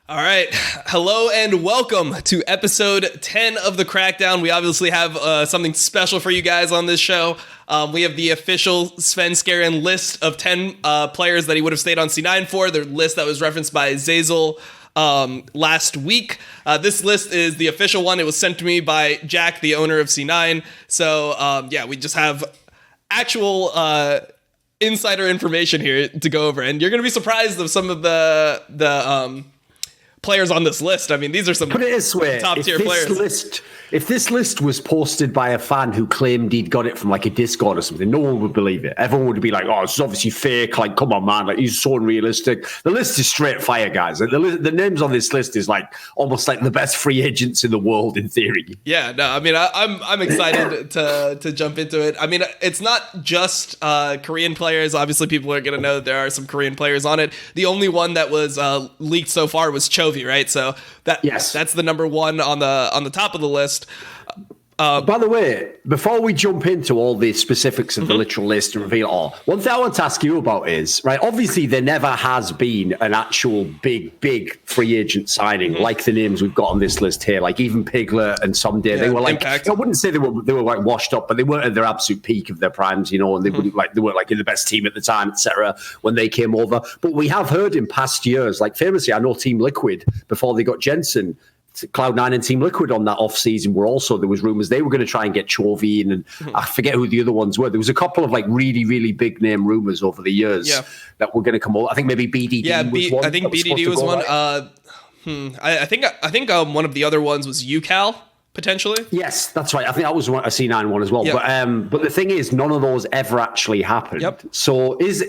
All right. Hello and welcome to episode 10 of the Crackdown. We obviously have something special for you guys on this show. We have the official Svenskeren list of 10 players that he would have stayed on C9 for. The list that was referenced by Zazel last week. This list is the official one. It was sent to me by Jack, the owner of C9. So, we just have actual insider information here to go over. And you're going to be surprised of some of the players on this list. I mean, these are some top tier players. If this list was posted by a fan who claimed he'd got it from like a Discord or something, no one would believe it. Everyone would be like, "Oh, it's obviously fake." Like, come on, man! Like, he's so unrealistic. The list is straight fire, guys. Like, the names on this list is like almost like the best free agents in the world in theory. Yeah, no, I mean, I'm excited to jump into it. I mean, it's not just Korean players. Obviously, people are gonna know that there are some Korean players on it. The only one that was leaked so far was Chovy, right? So that's the number one on the top of the list. By the way, before we jump into all the specifics of the literal list and reveal all, one thing I want to ask you about is, right, obviously there never has been an actual big free agent signing like the names we've got on this list here, like even Piglet and Ssumday. They were like, I wouldn't say they were like washed up, but they weren't at their absolute peak of their primes, you know, and they weren't like in the best team at the time, etc. when they came over. But we have heard in past years, like famously, I know Team Liquid, before they got Jensen, Cloud9 and Team Liquid on that off season were also, there was rumors they were going to try and get Chovy in, and I forget who the other ones were. There was a couple of like really big name rumors over the years that were going to come over. I think maybe BDD was one. I think BDD was one. Right? I think one of the other ones was UCal. Potentially, yes, that's right. I think that was a C9 one as well. Yep. But the thing is, none of those ever actually happened. Yep. So is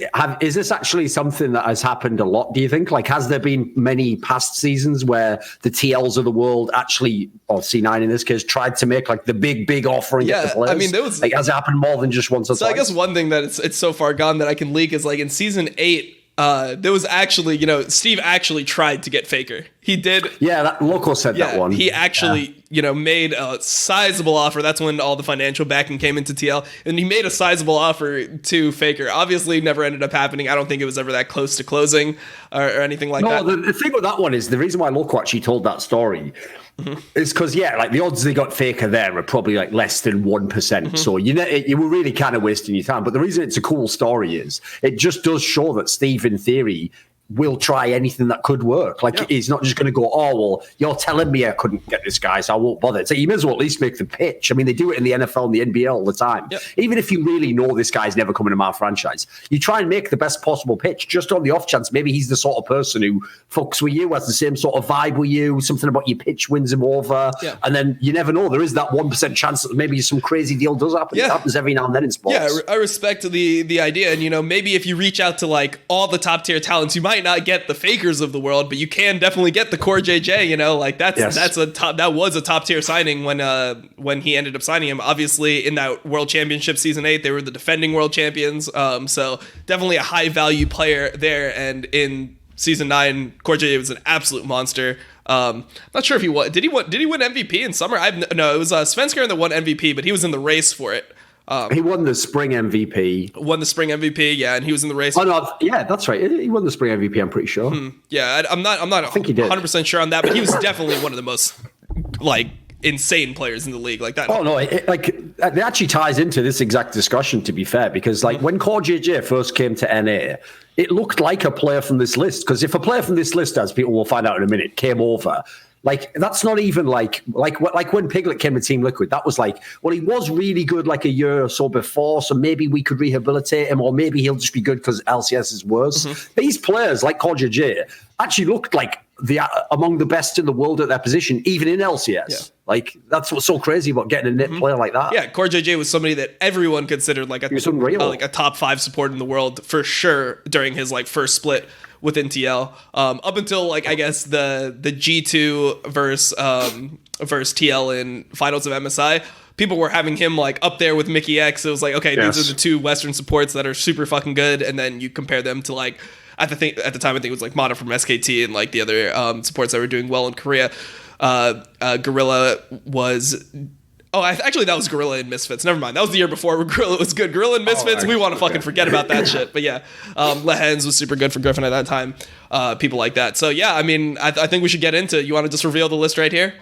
this actually something that has happened a lot? Do you think? Like, has there been many past seasons where the TLs of the world actually, or C9 in this case, tried to make like the big offer and get the players? I mean, there was like, has it happened more than just once or twice? I guess one thing that it's so far gone that I can leak is like in season 8. There was actually, Steve actually tried to get Faker. He did. Yeah, that Loco said that one. He actually, made a sizable offer. That's when all the financial backing came into TL. And he made a sizable offer to Faker. Obviously, never ended up happening. I don't think it was ever that close to closing or anything like that. No, the thing with that one is the reason why Loco actually told that story is because, like the odds they got Faker there are probably like less than 1%. So you were really kind of wasting your time. But the reason it's a cool story is it just does show that Steve, in theory, will try anything that could work. Like, he's not just going to go, "Oh, well, you're telling me I couldn't get this guy, so I won't bother." So you may as well at least make the pitch. I mean, they do it in the NFL and the NBA all the time. Yep. Even if you really know this guy's never coming to my franchise, you try and make the best possible pitch just on the off chance. Maybe he's the sort of person who fucks with you, has the same sort of vibe with you, something about your pitch wins him over. Yeah. And then you never know. There is that 1% chance that maybe some crazy deal does happen. Yeah. It happens every now and then in sports. Yeah, I respect the idea. And, maybe if you reach out to like all the top tier talents, you might not get the Fakers of the world, but you can definitely get the core JJ. Like that was a top tier signing when he ended up signing him. Obviously, in that World Championship season 8, they were the defending world champions. So definitely a high value player there. And in season 9, core JJ was an absolute monster. Not sure if he won. Did he win MVP in summer? No, it was Svenskeren that won MVP, but he was in the race for it. He won the spring MVP. And he was in the race. Oh no, yeah, that's right. He won the spring MVP. I'm pretty sure. Yeah, I'm not. I think he did. 100% sure on that, but he was definitely one of the most like insane players in the league, like that. Oh no, it actually ties into this exact discussion. To be fair, because like when Core JJ first came to NA, it looked like a player from this list. Because if a player from this list, as people will find out in a minute, came over. Like, that's not even like when Piglet came to Team Liquid, that was like, well, he was really good like a year or so before, so maybe we could rehabilitate him, or maybe he'll just be good because LCS is worse. These players, like Kodja J, actually looked like among the best in the world at their position, even in LCS. Yeah. Like, that's what's so crazy about getting a net player like that. Yeah, Core JJ was somebody that everyone considered like a top 5 support in the world for sure during his like first split within TL, up until like I guess the G2 versus TL in finals of MSI. People were having him like up there with Mickey X. It was like, okay, these are the 2 Western supports that are super fucking good, and then you compare them to like at the time I think it was like Mana from SKT and like the other supports that were doing well in Korea. Gorilla was Oh, actually, that was Gorilla and Misfits. Never mind. That was the year before where Gorilla was good. Gorilla and Misfits, we want to fucking forget about that shit. But yeah, Lehens was super good for Griffin at that time. People like that. So yeah, I mean, I think we should get into it. You want to just reveal the list right here?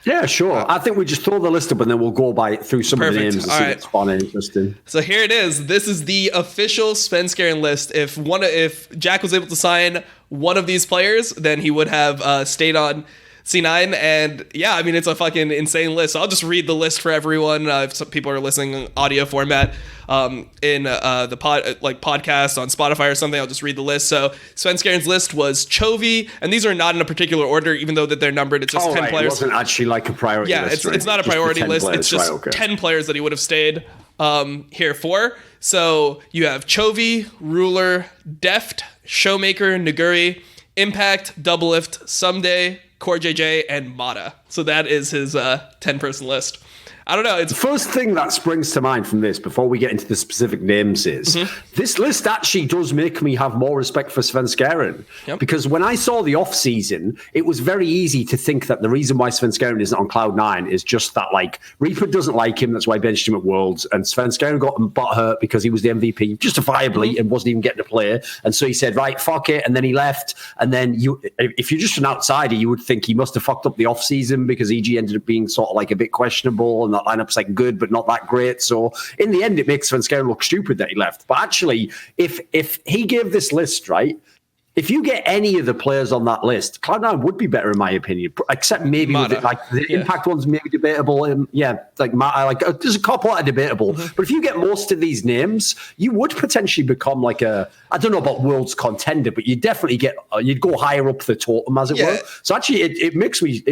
Yeah, sure. I think we just throw the list up and then we'll go through some of the names and see what's fun and interesting. So here it is. This is the official Svenskeren list. If Jack was able to sign one of these players, then he would have stayed on C9, and yeah, I mean, it's a fucking insane list. So I'll just read the list for everyone. If some people are listening in audio format in the podcast on Spotify or something, I'll just read the list. So Svenskeren's list was Chovy, and these are not in a particular order, even though that they're numbered. It's just 10 players. It wasn't actually like a priority list. Yeah, it's not a priority list. It's just 10 players that he would have stayed here for. So you have Chovy, Ruler, Deft, Showmaker, Naguri, Impact, Doublelift, Ssumday, Core JJ, and Mata. So that is his 10-person list. I don't know. It's the first thing that springs to mind from this, before we get into the specific names, is this list actually does make me have more respect for Svenskeren. Yep. Because when I saw the off season, it was very easy to think that the reason why Svenskeren isn't on Cloud9 is just that, like, Reapered doesn't like him. That's why he benched him at Worlds. And Svenskeren got butthurt because he was the MVP, justifiably, and wasn't even getting to play. And so he said, right, fuck it. And then he left. And then if you're just an outsider, you would think he must have fucked up the off season because EG ended up being sort of like a bit questionable, and that lineup's like good but not that great. So in the end, it makes Svenskeren look stupid that he left. But actually, if he gave this list, right, if you get any of the players on that list, Cloud9 would be better in my opinion, except maybe with the Impact one's maybe debatable. There's a couple that are debatable. But if you get most of these names, you would potentially become like I don't know about World's contender, but you definitely you'd go higher up the totem, as it were. So actually, it makes me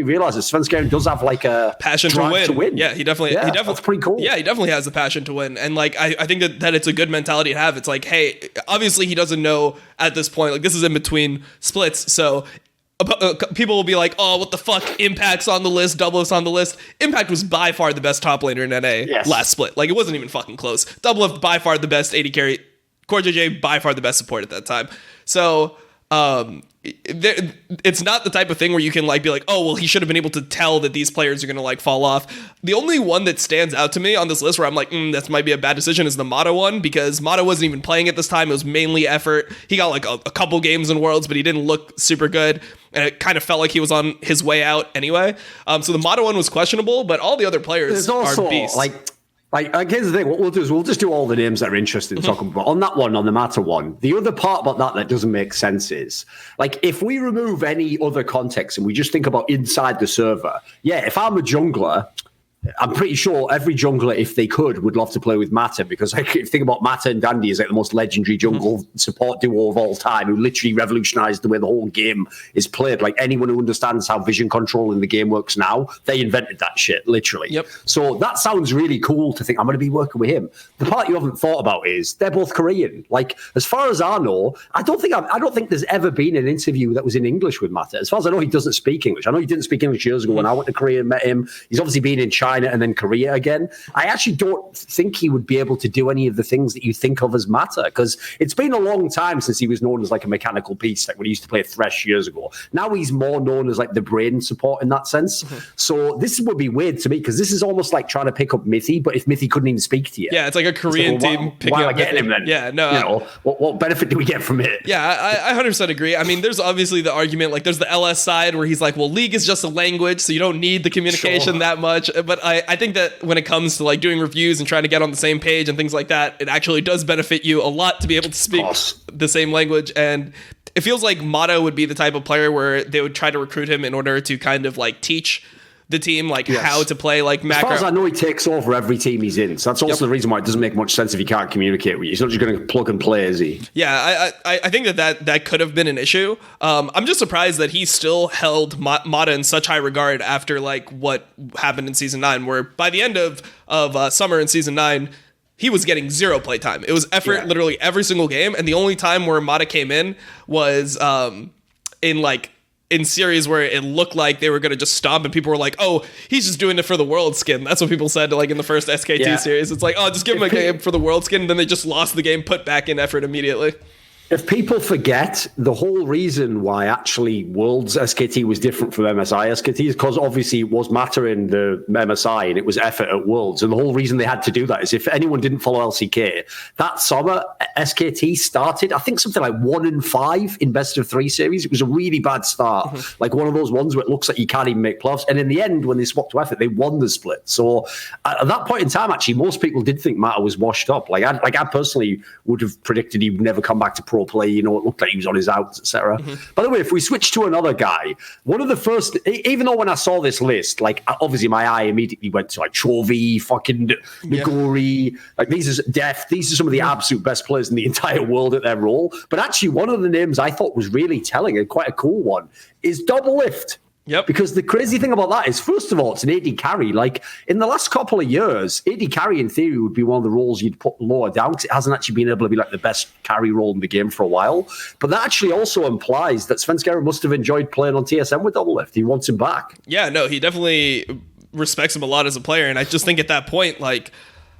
realize that Svenskeren does have like a passion to win. Yeah, he definitely. That's pretty cool. Yeah, he definitely has the passion to win, and like I think that it's a good mentality to have. It's like, hey, obviously he doesn't know at this point. Like, this is in between splits, so people will be like, oh, what the fuck, Impact's on the list, Doublelift's on the list. Impact was by far the best top laner in NA last split. Like, it wasn't even fucking close. Doublelift by far the best AD carry. Core JJ by far the best support at that time. So it's not the type of thing where you can like be like, oh, well, he should have been able to tell that these players are going to like fall off. The only one that stands out to me on this list where I'm like, that might be a bad decision is the Mata one, because Mata wasn't even playing at this time. It was mainly effort. He got like a couple games in Worlds, but he didn't look super good. And it kind of felt like he was on his way out anyway. So the Mata one was questionable, but all the other players are beasts. Like, here's the thing. What we'll do is we'll just do all the names that are interesting to talk about. On that one, on the Mata one, the other part about that doesn't make sense is, like, if we remove any other context and we just think about inside the server, if I'm a jungler, I'm pretty sure every jungler, if they could, would love to play with Mata, because like, if you think about Mata and Dandy is like the most legendary jungle support duo of all time, who literally revolutionized the way the whole game is played. Like, anyone who understands how vision control in the game works now, they invented that shit, literally. Yep. So that sounds really cool to think I'm going to be working with him. The part you haven't thought about is they're both Korean. Like, as far as I know, I don't think there's ever been an interview that was in English with Mata. As far as I know, he doesn't speak English. I know he didn't speak English years ago when I went to Korea and met him. He's obviously been in China and then Korea again. I actually don't think he would be able to do any of the things that you think of as Mata, because it's been a long time since he was known as like a mechanical beast, like when he used to play Thresh years ago. Now he's more known as like the brain support in that sense. So this would be weird to me, because this is almost like trying to pick up Mithy, but if Mithy couldn't even speak to you. Yeah, it's like a Korean team picking why up am I getting him then? Yeah, no. What benefit do we get from it? Yeah, I 100% agree. I mean, there's obviously the argument, like there's the LS side where he's like, well, League is just a language, so you don't need the communication that much. But I think that when it comes to like doing reviews and trying to get on the same page and things like that, it actually does benefit you a lot to be able to speak the same language. And it feels like Mata would be the type of player where they would try to recruit him in order to kind of like teach the team like how to play like macro. As far as I know, he takes over every team he's in. So that's also the reason why it doesn't make much sense if he can't communicate with you. He's not just going to plug and play, is he? Yeah, I think that could have been an issue. I'm just surprised that he still held Mata in such high regard after like what happened in Season 9, where by the end of summer in Season 9, he was getting zero play time. It was effort literally every single game, and the only time where Mata came in was in series where it looked like they were going to just stomp, and people were like, oh, he's just doing it for the world skin. That's what people said like in the first SK2 series. It's like, oh, just give him a game for the world skin, and then they just lost the game, put back in effort immediately. If people forget, the whole reason why actually Worlds SKT was different from MSI SKT is because obviously it was matter in the MSI and it was effort at Worlds. And the whole reason they had to do that is if anyone didn't follow LCK, that summer SKT started, I think something like 1-5 in best of 3 series. It was a really bad start. Like one of those ones where it looks like you can't even make playoffs. And in the end, when they swapped to effort, they won the split. So at that point in time, actually, most people did think Matter was washed up. Like I personally would have predicted he would never come back to pro play. You know, it looked like he was on his outs, etc. By the way, if we switch to another guy, one of the first, even though when I saw this list, like obviously my eye immediately went to like Chovy, fucking Nagori, like these are some of the absolute best players in the entire world at their role. But actually, one of the names I thought was really telling and quite a cool one is Doublelift. Yep. Because the crazy thing about that is, first of all, it's an AD carry. Like, in the last couple of years, AD carry, in theory, would be one of the roles you'd put lower down because it hasn't actually been able to be, like, the best carry role in the game for a while. But that actually also implies that Svenskeren must have enjoyed playing on TSM with Doublelift. He wants him back. Yeah, no, he definitely respects him a lot as a player. And I just think at that point, like,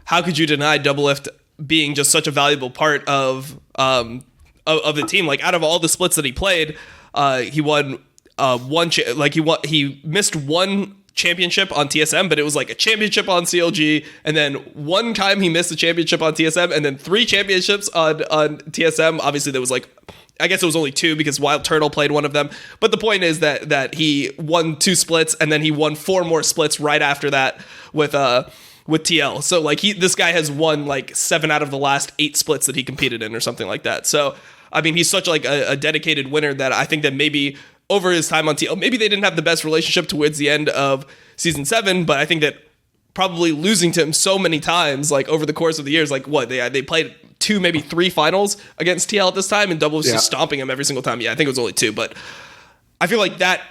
how could you deny Doublelift being just such a valuable part of the team? Like, out of all the splits that he played, he won... he missed one championship on TSM, but it was like a championship on CLG, and then one time he missed a championship on TSM, and then 3 championships on TSM. Obviously, there was like, I guess it was only 2 because Wild Turtle played one of them. But the point is that he won 2 splits, and then he won 4 more splits right after that with TL. So like this guy has won like 7 out of the last 8 splits that he competed in, or something like that. So I mean, he's such like a dedicated winner that I think that maybe over his time on TL, maybe they didn't have the best relationship towards the end of season 7, but I think that probably losing to him so many times, like over the course of the years, like what they played 2, maybe 3 finals against TL at this time, and Double was just stomping him every single time. Yeah, I think it was only 2, but I feel like that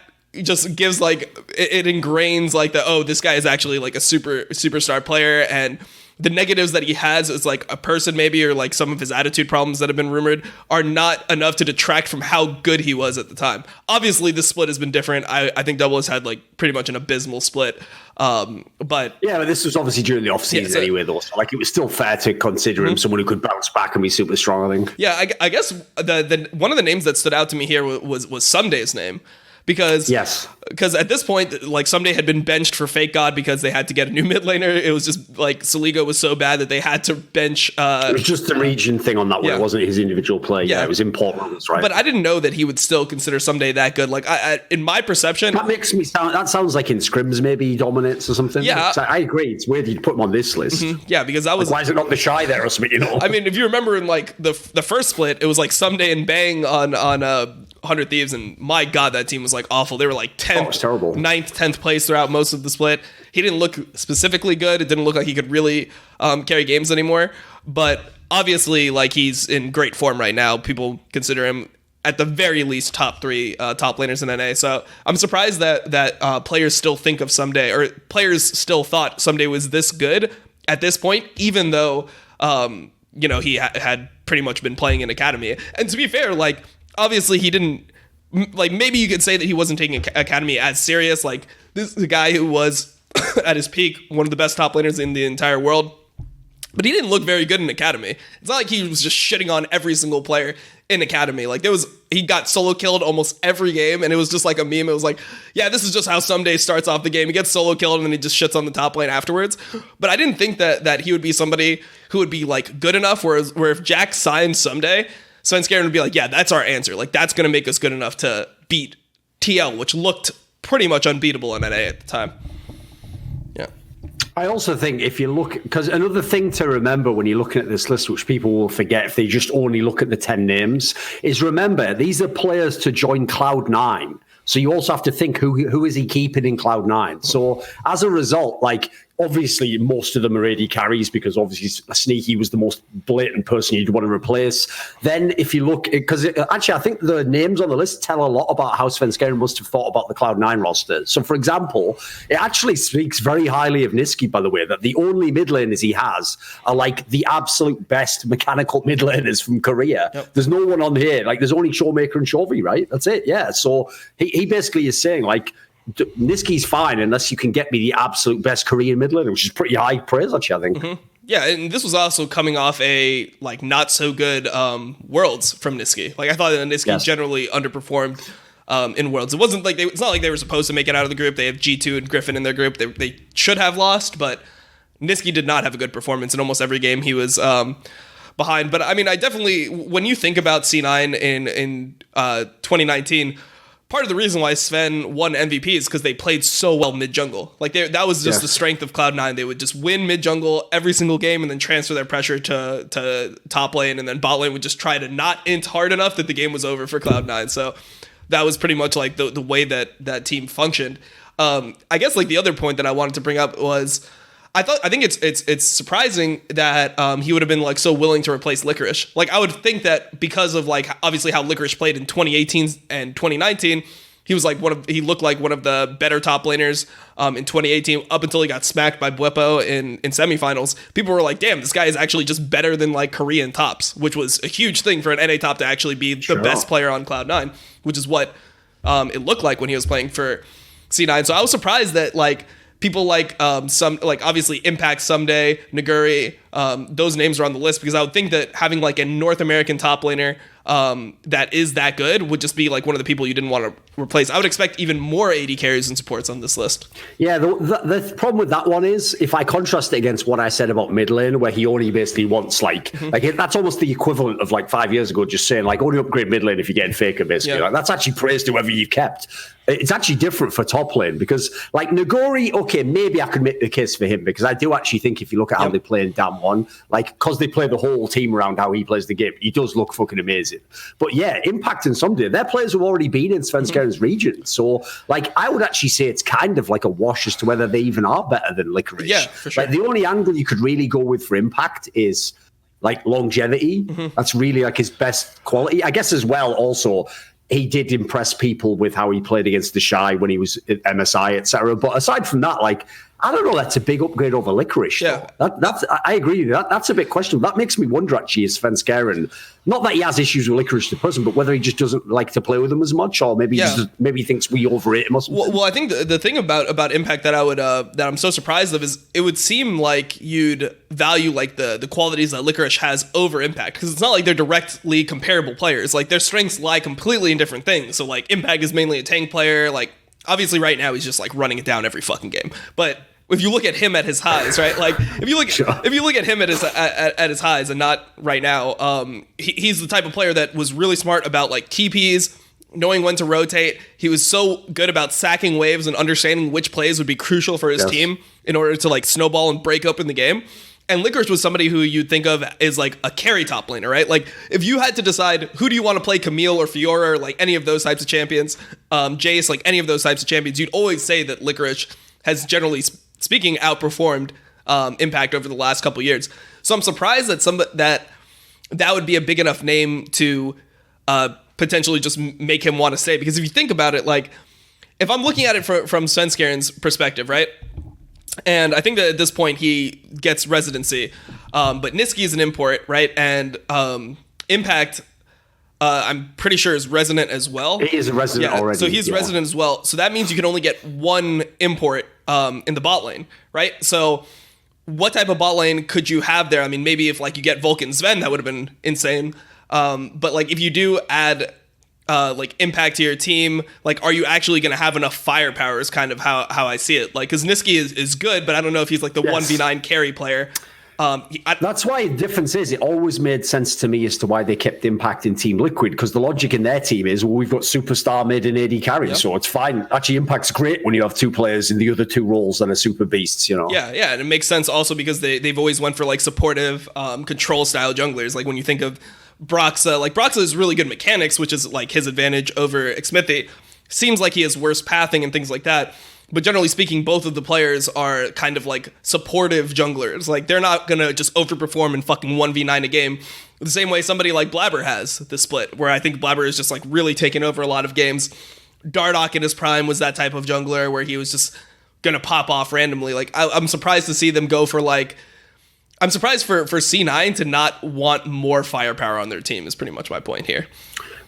just gives like it ingrains like this guy is actually like a superstar player, and the negatives that he has as like a person maybe, or like some of his attitude problems that have been rumored, are not enough to detract from how good he was at the time. Obviously, this split has been different. I think Double has had like pretty much an abysmal split. But yeah, but this was obviously during the off season anyway, though. So like it was still fair to consider him someone who could bounce back and be super strong, I think. Yeah, I guess the one of the names that stood out to me here was Ssumday's name. Because at this point, like Ssumday had been benched for Fake God because they had to get a new mid laner. It was just like Saligo was so bad that they had to bench. It was just the region thing on that one. It wasn't his individual play. Yeah, it was important, right? But I didn't know that he would still consider Ssumday that good. Like I in my perception, that makes me sound. That sounds like in scrims maybe he dominates or something. Yeah, I agree. It's weird you'd put him on this list. Yeah, because that was like, why is it not the Shy there or something? You know. I mean, if you remember in like the first split, it was like Ssumday and Bang on 100 Thieves, and my God, that team was like awful. They were like 10th, 9th, 10th place throughout most of the split. He didn't look specifically good. It didn't look like he could really carry games anymore. But obviously, like he's in great form right now. People consider him at the very least top 3 top laners in NA. So I'm surprised that players still think of Ssumday, or players still thought Ssumday was this good at this point, even though he had pretty much been playing in Academy. And to be fair, like obviously he didn't. Like maybe you could say that he wasn't taking Academy as serious. Like this is a guy who was at his peak one of the best top laners in the entire world, but he didn't look very good in Academy. It's not like he was just shitting on every single player in Academy. Like he got solo killed almost every game, and it was just like a meme. It was like, yeah, this is just how Ssumday starts off the game. He gets solo killed and then he just shits on the top lane afterwards. But I didn't think that he would be somebody who would be like good enough. Where if Jack signed Ssumday, Svenskeren would be like, yeah, that's our answer. Like, that's going to make us good enough to beat TL, which looked pretty much unbeatable in NA at the time. Yeah. I also think if you look, because another thing to remember when you're looking at this list, which people will forget if they just only look at the 10 names, is remember, these are players to join Cloud9. So you also have to think who is he keeping in Cloud9. So as a result, like obviously most of them are AD carries because obviously Sneaky was the most blatant person you'd want to replace. Then if you look, because actually I think the names on the list tell a lot about how Svenskeren must have thought about the Cloud9 roster. So for example, it actually speaks very highly of Niski, by the way, that the only mid laners he has are like the absolute best mechanical mid laners from Korea. Yep. There's no one on here. Like there's only Showmaker and Chovy, right? That's it. Yeah. So he basically is saying like, Niski's fine unless you can get me the absolute best Korean mid laner, which is pretty high praise, actually, I think. Yeah, and this was also coming off a like not so good Worlds from Niski. Like I thought that Niski generally underperformed in Worlds. It's not like they were supposed to make it out of the group. They have G2 and Griffin in their group. They should have lost, but Niski did not have a good performance in almost every game he was behind. But I mean, I definitely, when you think about C9 in 2019. Part of the reason why Sven won MVP is because they played so well mid-jungle. Like, that was just the strength of Cloud9. They would just win mid-jungle every single game and then transfer their pressure to top lane, and then bot lane would just try to not int hard enough that the game was over for Cloud9. So that was pretty much like the way that team functioned. I guess like the other point that I wanted to bring up was I think it's surprising that he would have been like so willing to replace Licorice. Like I would think that because of like obviously how Licorice played in 2018 and 2019, he looked like one of the better top laners in 2018 up until he got smacked by Bwipo in semifinals. People were like, damn, this guy is actually just better than like Korean tops, which was a huge thing for an NA top to actually be the best player on Cloud9, which is what it looked like when he was playing for C9. So I was surprised that like people like obviously Impact, Ssumday, Naguri, those names are on the list because I would think that having like a North American top laner that is that good would just be like one of the people you didn't want to replace. I would expect even more AD carries and supports on this list. Yeah, the problem with that one is if I contrast it against what I said about mid lane, where he only basically wants like that's almost the equivalent of like 5 years ago just saying like only upgrade mid lane if you're getting Faker basically. Like, that's actually praise to whoever you've kept. It's actually different for top lane because like Nagori, okay, maybe I could make the case for him because I do actually think if you look at how they play in Dam 1, like because they play the whole team around how he plays the game, he does look fucking amazing. But yeah, Impact and Ssumday, their players have already been in Svenskeren's region. So like I would actually say it's kind of like a wash as to whether they even are better than Licorice. Yeah, for sure. Like the only angle you could really go with for Impact is like longevity. That's really like his best quality. I guess as well also he did impress people with how he played against the Shy when he was at MSI, etc. But aside from that, like, I don't know, that's a big upgrade over Licorice. Yeah. I agree with you. That's a bit questionable. That makes me wonder, actually, is Svenskeren, not that he has issues with Licorice the person, but whether he just doesn't like to play with him as much, or maybe maybe he thinks we overrate him or something. Well, I think the thing about Impact that that I'm so surprised of is it would seem like you'd value like the qualities that Licorice has over Impact, because it's not like they're directly comparable players. Like their strengths lie completely in different things. So like Impact is mainly a tank player. Like obviously right now he's just like running it down every fucking game. But if you look at him at his highs, right? Like if you look at him at his highs and not right now, he's the type of player that was really smart about like TPs, knowing when to rotate. He was so good about sacking waves and understanding which plays would be crucial for his team in order to like snowball and break open the game. And Licorice was somebody who you'd think of as like a carry top laner, right? Like if you had to decide who do you want to play, Camille or Fiora or like any of those types of champions, Jace, like any of those types of champions, you'd always say that Licorice has generally speaking outperformed Impact over the last couple years. So I'm surprised that that would be a big enough name to potentially just make him want to stay. Because if you think about it, like if I'm looking at it from Svenskeren's perspective, right? And I think that at this point he gets residency, but Niski is an import, right? And Impact, I'm pretty sure is resident as well. He is a resident already. So he's resident as well. So that means you can only get one import in the bot lane, right? So what type of bot lane could you have there? I mean, maybe if like you get Vulcan Sven, that would have been insane. But like if you do add like Impact to your team, like are you actually going to have enough firepower is kind of how I see it. Like because Niski is good, but I don't know if he's like the 1v9 carry player. That's why the difference is it always made sense to me as to why they kept Impact in Team Liquid, because the logic in their team is, well, we've got superstar mid and AD carry, so it's fine. Actually, Impact's great when you have two players in the other two roles that are super beasts, you know? Yeah, and it makes sense also because they've always went for like supportive control style junglers. Like when you think of Broxa, like Broxa is really good mechanics, which is like his advantage over Xmithie. Seems like he has worse pathing and things like that. But generally speaking, both of the players are kind of like supportive junglers. Like they're not going to just overperform and fucking 1v9 a game. The same way somebody like Blabber has the split, where I think Blabber is just like really taking over a lot of games. Dardoch in his prime was that type of jungler where he was just going to pop off randomly. Like I'm surprised to see them go for like, I'm surprised for C9 to not want more firepower on their team is pretty much my point here.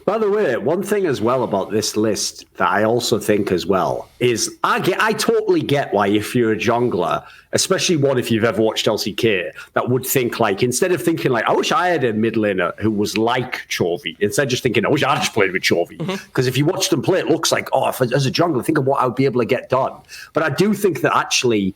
By the way, one thing as well about this list that I also think as well is I totally get why if you're a jungler, especially one if you've ever watched LCK, that would think like, instead of thinking like, I wish I had a mid laner who was like Chovy, instead of just thinking, I wish I just played with Chovy. Because if you watch them play, it looks like, oh, as a jungler, think of what I would be able to get done. But I do think that actually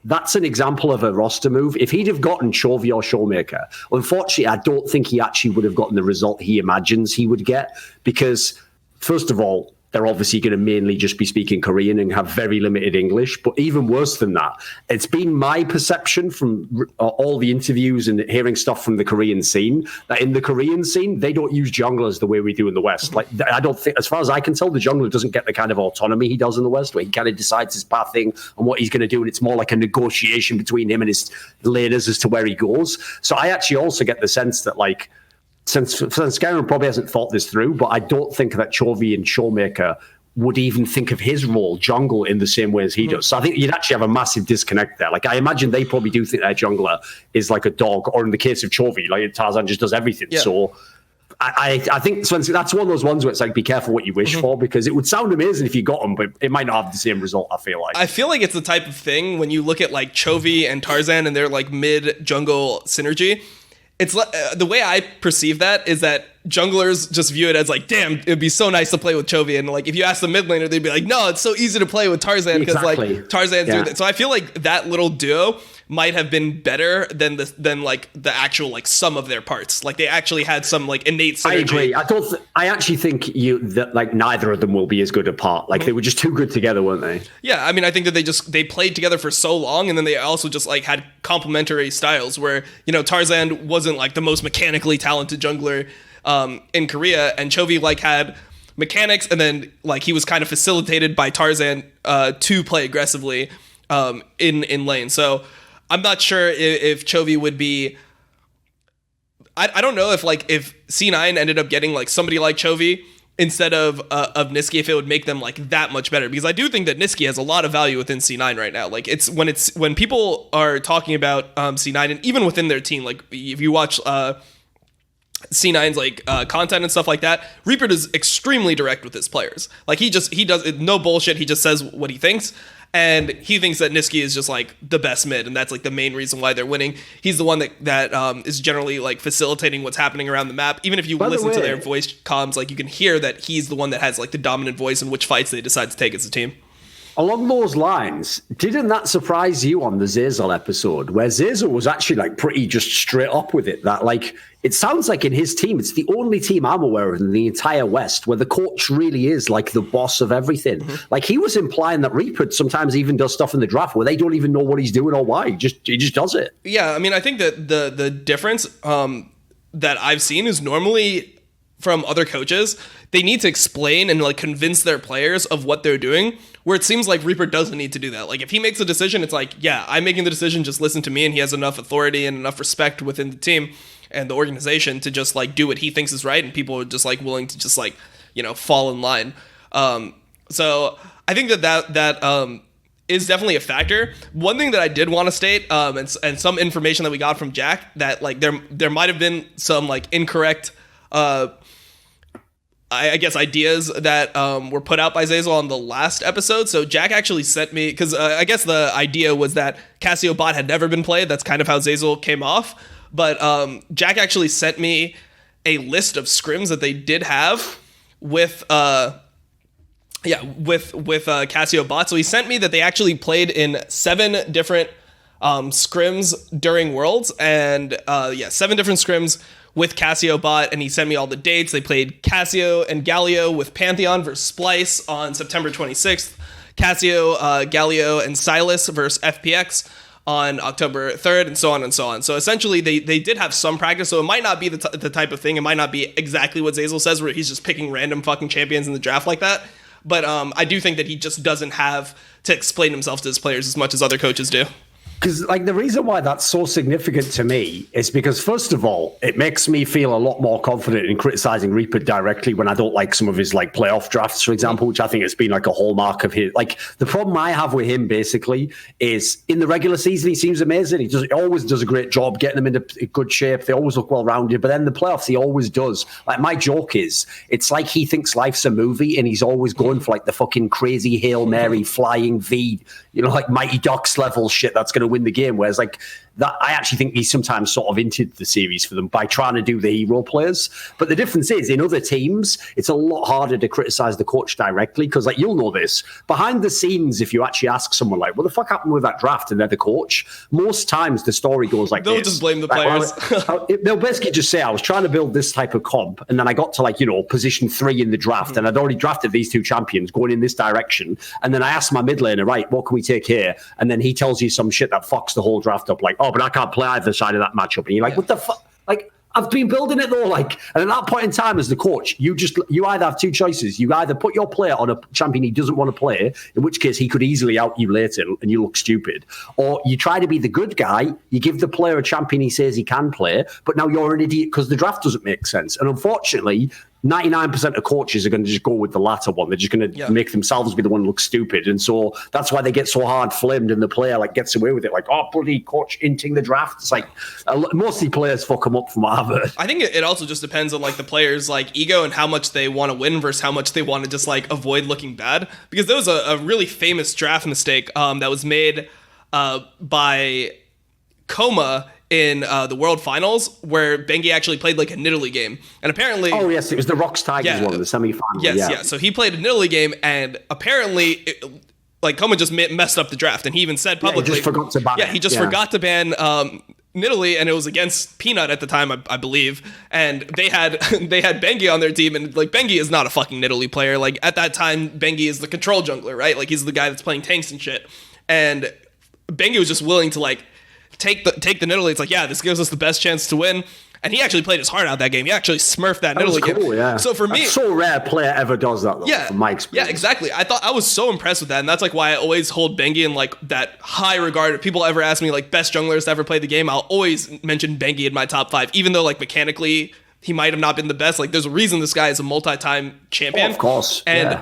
that's an example of a roster move. If he'd have gotten Chovy or Showmaker, unfortunately, I don't think he actually would have gotten the result he imagines he would get, because first of all, they're obviously going to mainly just be speaking Korean and have very limited English. But even worse than that, it's been my perception from all the interviews and hearing stuff from the Korean scene that in the Korean scene, they don't use junglers the way we do in the West. Like, I don't think, as far as I can tell, the jungler doesn't get the kind of autonomy he does in the West, where he kind of decides his pathing and what he's going to do. And it's more like a negotiation between him and his laners as to where he goes. So I actually also get the sense that, like, since Svenskeren probably hasn't thought this through, but I don't think that Chovy and Showmaker would even think of his role, jungle, in the same way as he does. So I think you'd actually have a massive disconnect there. Like, I imagine they probably do think their jungler is like a dog, or in the case of Chovy, like Tarzan just does everything. Yeah. So I think Sven, that's one of those ones where it's like, be careful what you wish for, because it would sound amazing if you got them, but it might not have the same result, I feel like. I feel like it's the type of thing when you look at like Chovy and Tarzan and their like mid-jungle synergy. It's the way I perceive that is that junglers just view it as like, damn, it'd be so nice to play with Chovy. And like, if you ask the mid laner, they'd be like, no, it's so easy to play with Tarzan because like Tarzan's doing that. So I feel like that little duo might have been better than like the actual like sum of their parts. Like, they actually had some like innate synergy. I agree. I actually think that like neither of them will be as good apart. Like, they were just too good together, weren't they? Yeah, I mean, I think that they played together for so long, and then they also just like had complementary styles where, you know, Tarzan wasn't like the most mechanically talented jungler in Korea, and Chovy like had mechanics, and then like he was kind of facilitated by Tarzan to play aggressively in lane. So I'm not sure if Chovy would be. I don't know if C9 ended up getting like somebody like Chovy instead of Niski, if it would make them like that much better, because I do think that Niski has a lot of value within C9 right now. Like, when people are talking about C9, and even within their team, like if you watch C9's like content and stuff like that, Reapered is extremely direct with his players. Like, he does no bullshit. He just says what he thinks. And he thinks that Niski is just like the best mid, and that's like the main reason why they're winning. He's the one that is generally like facilitating what's happening around the map. Even if you listen to their voice comms, like you can hear that he's the one that has like the dominant voice in which fights they decide to take as a team. Along those lines, didn't that surprise you on the Zeyzal episode, where Zeyzal was actually like pretty just straight up with it, that like, it sounds like in his team, it's the only team I'm aware of in the entire West where the coach really is like the boss of everything. Like, he was implying that Reapered sometimes even does stuff in the draft where they don't even know what he's doing or why. He just does it. Yeah, I mean, I think that the difference that I've seen is normally from other coaches, they need to explain and like convince their players of what they're doing, where it seems like Reaper doesn't need to do that. Like, if he makes a decision, it's like, yeah, I'm making the decision, just listen to me, and he has enough authority and enough respect within the team and the organization to just like do what he thinks is right, and people are just like willing to just like, you know, fall in line. So I think that is definitely a factor. One thing that I did want to state, and some information that we got from Jack, that like there might have been some like incorrect I guess ideas that were put out by Zeyzal on the last episode. So Jack actually sent me, because I guess the idea was that Cassio bot had never been played. That's kind of how Zeyzal came off. But Jack actually sent me a list of scrims that they did have with Cassio bot. So he sent me that they actually played in 7 different scrims during Worlds, and 7 different scrims with Cassio bot, and he sent me all the dates. They played Cassio and Galio with Pantheon versus Splice on September 26th, Cassio, Galio, and Silas versus FPX on October 3rd, and so on and so on. So essentially, they did have some practice, so it might not be the type of thing, it might not be exactly what Zeyzal says, where he's just picking random fucking champions in the draft like that, but I do think that he just doesn't have to explain himself to his players as much as other coaches do. Because, like, the reason why that's so significant to me is because, first of all, it makes me feel a lot more confident in criticizing Reapered directly when I don't like some of his, like, playoff drafts, for example, which I think has been, like, a hallmark of his. Like, the problem I have with him, basically, is in the regular season, he seems amazing. He always does a great job getting them into good shape. They always look well-rounded. But then the playoffs, he always does. Like, my joke is, it's like he thinks life's a movie and he's always going for, like, the fucking crazy Hail Mary flying V, you know, like Mighty Ducks level shit that's going to win the game. Whereas, like, that, I actually think he sometimes sort of entered the series for them by trying to do the hero players. But the difference is, in other teams, it's a lot harder to criticize the coach directly because, like, you'll know this. Behind the scenes, if you actually ask someone, like, what the fuck happened with that draft, and they're the coach, most times the story goes like they'll this. just blame the players. They'll basically just say, I was trying to build this type of comp, and then I got to, like, you know, position 3 in the draft, and I'd already drafted these 2 champions going in this direction. And then I asked my mid laner, right, what can we take here? And then he tells you some shit that fucks the whole draft up, like, oh, but I can't play either side of that matchup. And you're like, what the fuck? Like, I've been building it though. Like, and at that point in time, as the coach, you either have 2 choices. You either put your player on a champion he doesn't want to play, in which case he could easily out you later and you look stupid, or you try to be the good guy. You give the player a champion he says he can play, but now you're an idiot because the draft doesn't make sense. And unfortunately, 99% of coaches are going to just go with the latter one. They're just going to make themselves be the one who looks stupid. And so that's why they get so hard flamed and the player, like, gets away with it. Like, oh, bloody coach inting the draft. It's like, mostly players fuck them up from what I've heard. I think it also just depends on, like, the players' like ego and how much they want to win versus how much they want to just, like, avoid looking bad. Because there was a really famous draft mistake that was made by Coma in the World Finals, where Bengi actually played, like, a Nidalee game. And apparently... Oh, yes, it was the Rocks Tigers one, the semi-final. Yes, yeah. So he played a Nidalee game, and apparently... like, Coma just messed up the draft, and he even said publicly... he just forgot to ban he just forgot to ban Nidalee, and it was against Peanut at the time, I believe. And they had Bengi on their team, and, like, Bengi is not a fucking Nidalee player. Like, at that time, Bengi is the control jungler, right? Like, he's the guy that's playing tanks and shit. And Bengi was just willing to, like, take the Nidalee. It's like, yeah, this gives us the best chance to win. And he actually played his heart out that game. He actually smurfed that Nidalee game. Yeah. So for me, that's so rare a player ever does that, though, from my experience. Yeah, exactly. I was so impressed with that, and that's, like, why I always hold Bengi in, like, that high regard. If people ever ask me, like, best junglers to ever play the game, I'll always mention Bengi in my top 5, even though, like, mechanically he might have not been the best. Like, there's a reason this guy is a multi-time champion. Oh, of course. And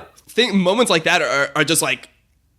moments like that are just, like,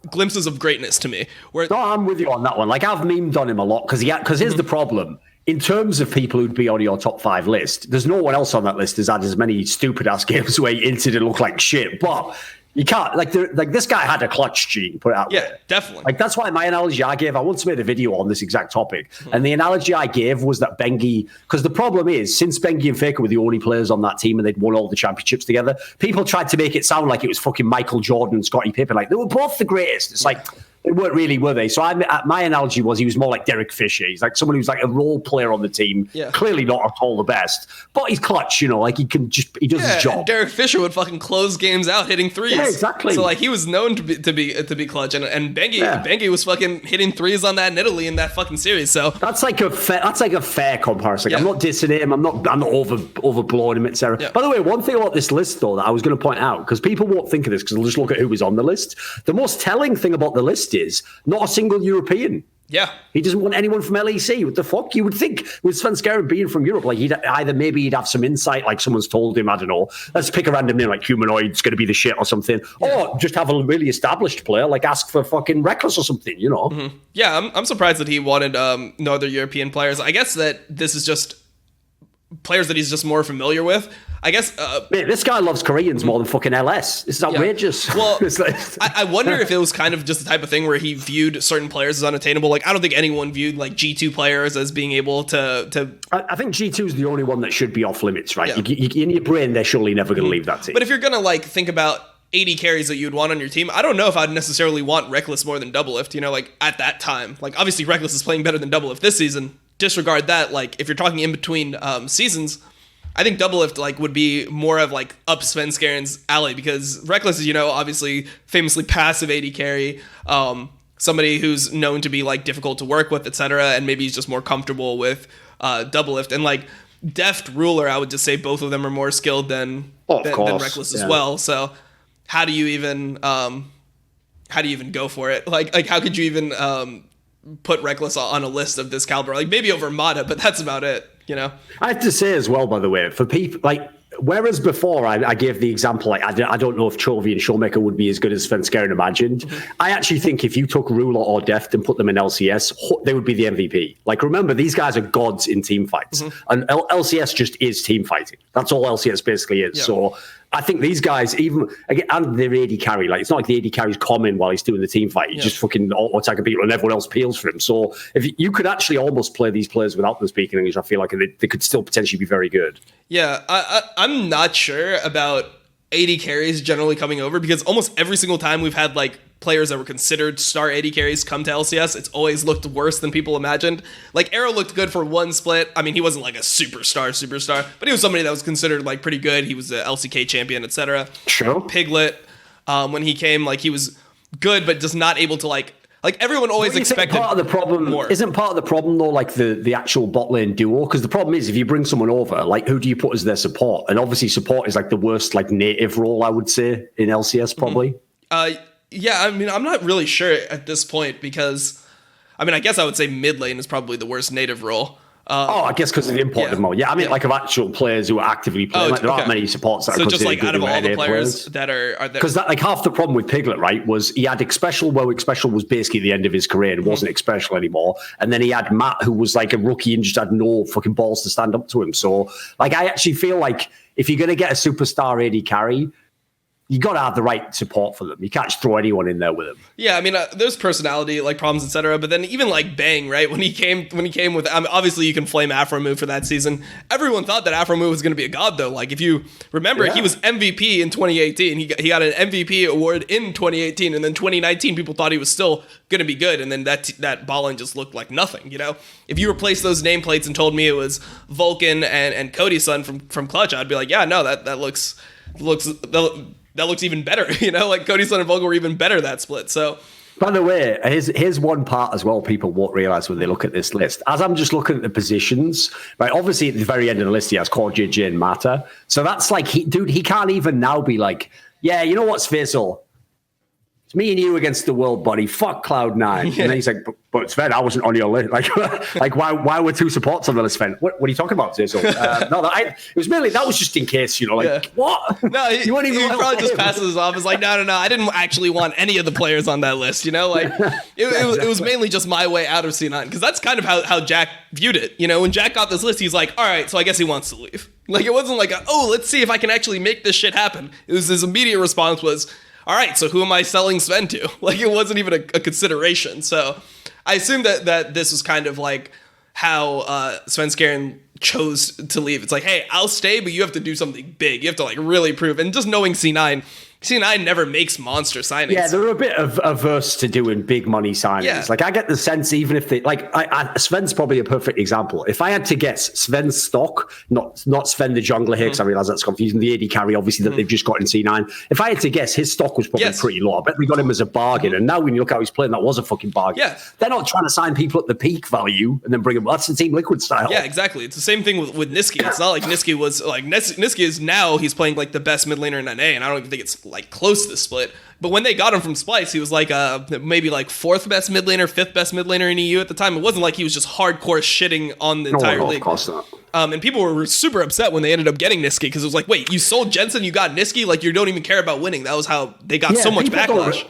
glimpses of greatness to me. No, I'm with you on that one. Like, I've memed on him a lot because here's the problem. In terms of people who'd be on your top 5 list, there's no one else on that list who's had as many stupid ass games where he inted and look like shit. But you can't, like this guy had a clutch gene, put it out there. Yeah, definitely. Like, that's why my analogy I gave, I once made a video on this exact topic. And the analogy I gave was that Bengi, because the problem is, since Bengi and Faker were the only players on that team and they'd won all the championships together, people tried to make it sound like it was fucking Michael Jordan and Scottie Pippen. Like, they were both the greatest. It's like, they weren't really, were they? So my analogy was he was more like Derek Fisher. He's like someone who's like a role player on the team. Yeah. Clearly not at all the best, but he's clutch, you know, like he does his job. Derek Fisher would fucking close games out hitting threes. Yeah, exactly. So, like, he was known to be clutch, and Bengi was fucking hitting threes on that Nidalee in that fucking series. So that's like a fair comparison. I'm not dissing him. I'm not overblowing him, etc. Yeah. By the way, one thing about this list though that I was going to point out, because people won't think of this because they'll just look at who was on the list. The most telling thing about the list is not a single European. Yeah. He doesn't want anyone from LEC. What the fuck? You would think with Svenskeren being from Europe, like, he'd have some insight, like someone's told him, I don't know, let's pick a random name like Humanoid's going to be the shit or something. Yeah. Or just have a really established player, like ask for fucking Reckless or something, you know? Mm-hmm. Yeah, I'm surprised that he wanted no other European players. I guess that this is just players that he's just more familiar with. I guess... Mate, this guy loves Koreans more than fucking LS. This is outrageous. Yeah. Well, I wonder if it was kind of just the type of thing where he viewed certain players as unattainable. Like, I don't think anyone viewed, like, G2 players as being able to... I think G2 is the only one that should be off limits, right? Yeah. In your brain, they're surely never going to leave that team. But if you're going to, like, think about 80 carries that you'd want on your team, I don't know if I'd necessarily want Reckless more than Doublelift, you know, like, at that time. Like, obviously, Reckless is playing better than Doublelift this season. Disregard that. Like, if you're talking in between seasons... I think Doublelift, like, would be more of, like, up Svenskeren's alley, because Reckless is, you know, obviously famously passive AD carry, somebody who's known to be, like, difficult to work with, etc., and maybe he's just more comfortable with Doublelift. And, like, Deft, Ruler, I would just say both of them are more skilled than Reckless as well. So how do you even go for it? Like how could you even put Reckless on a list of this caliber. Like maybe over Mata, but that's about it, you know? I have to say as well, by the way, for people like, whereas before I gave the example, like I don't know if Chovy and Showmaker would be as good as Svenskeren imagined. Mm-hmm. I actually think if you took Ruler or Deft and put them in LCS, they would be the MVP. Like, remember, these guys are gods in team fights. Mm-hmm. And LCS just is team fighting. That's all LCS basically is. Yeah. So I think these guys, even again, and their AD carry, like it's not like the AD carry's common while he's doing the team fight. He's just fucking attacking people and everyone else peels for him. So if you could actually almost play these players without them speaking English, I feel like they could still potentially be very good. Yeah, I'm not sure about AD carries generally coming over, because almost every single time we've had like players that were considered star AD carries come to LCS, it's always looked worse than people imagined. Like Arrow looked good for one split. I mean, he wasn't like a superstar, but he was somebody that was considered like pretty good. He was a LCK champion, etc. Sure. Piglet, when he came, like he was good, but just not able to like everyone always expected part of the problem more. Isn't part of the problem though like the actual bot lane duo? Because the problem is if you bring someone over, like who do you put as their support? And obviously support is like the worst like native role, I would say, in LCS probably. Yeah, I mean I'm not really sure at this point, because I mean I guess I would say mid lane is probably the worst native role. I guess because of the imported mode. Yeah, I mean, like of actual players who are actively playing. Like, there aren't many supports that are just like out of all the players that are because that like half the problem with Piglet, right, was he had Xpecial, where Xpecial was basically the end of his career and wasn't Xpecial anymore, and then he had Matt, who was like a rookie and just had no fucking balls to stand up to him. So, like, I actually feel like if you're gonna get a superstar AD carry, you got to have the right support for them. You can't just throw anyone in there with them. Yeah, I mean, there's personality, like problems, etc. But then even like Bang, right? When he came with, I mean, obviously you can flame Afromoo for that season. Everyone thought that Afromoo was going to be a god, though. Like if you remember, he was MVP in 2018. He got an MVP award in 2018, and then 2019 people thought he was still going to be good, and then that Ballin just looked like nothing. You know, if you replaced those nameplates and told me it was Vulcan and Cody's son from Clutch, I'd be like, yeah, no, that looks. That looks even better, you know, like Cody's son and Vogel were even better that split. So, by the way, here's one part as well people won't realize when they look at this list. As I'm just looking at the positions, right? Obviously, at the very end of the list, he has Core, JJ, and Mata. So that's like, he can't even now be like, yeah, you know what's Faisal? It's me and you against the world, buddy. Fuck Cloud9. Yeah. And then he's like, but Sven, I wasn't on your list. Like why were two supports on the list, Sven? What are you talking about, Faisal? It was mainly, that was just in case, you know, like, what? No, he probably just passes off. It's like, no, I didn't actually want any of the players on that list, you know? Like, it was mainly just my way out of C9, because that's kind of how Jack viewed it. You know, when Jack got this list, he's like, all right, so I guess he wants to leave. Like, it wasn't like, let's see if I can actually make this shit happen. It was his immediate response was, all right, so who am I selling Sven to? Like, it wasn't even a consideration. So I assume that this was kind of like how Svenskeren chose to leave. It's like, hey, I'll stay, but you have to do something big. You have to like really prove. And just knowing C9 never makes monster signings. Yeah, they're a bit averse to doing big money signings. Yeah. Like, I get the sense, even if they like, Sven's probably a perfect example. If I had to guess, Sven's stock, not Sven the jungler here, because I realize that's confusing. The AD carry, obviously, that they've just got in C9. If I had to guess, his stock was probably pretty low. I bet we got him as a bargain. And now when you look how he's playing, that was a fucking bargain. Yeah. They're not trying to sign people at the peak value and then bring them. That's the Team Liquid style. Yeah, exactly. It's the same thing with Niski. It's not like Niski was like Niski is now he's playing like the best mid laner in NA, and I don't even think it's like close to the split. But when they got him from Splice, he was like maybe like fourth best mid laner, fifth best mid laner in EU at the time. It wasn't like he was just hardcore shitting on the entire league. Of course not. And people were super upset when they ended up getting Niski, because it was like, wait, you sold Jensen, you got Niski, like you don't even care about winning. That was how they got so much backlash.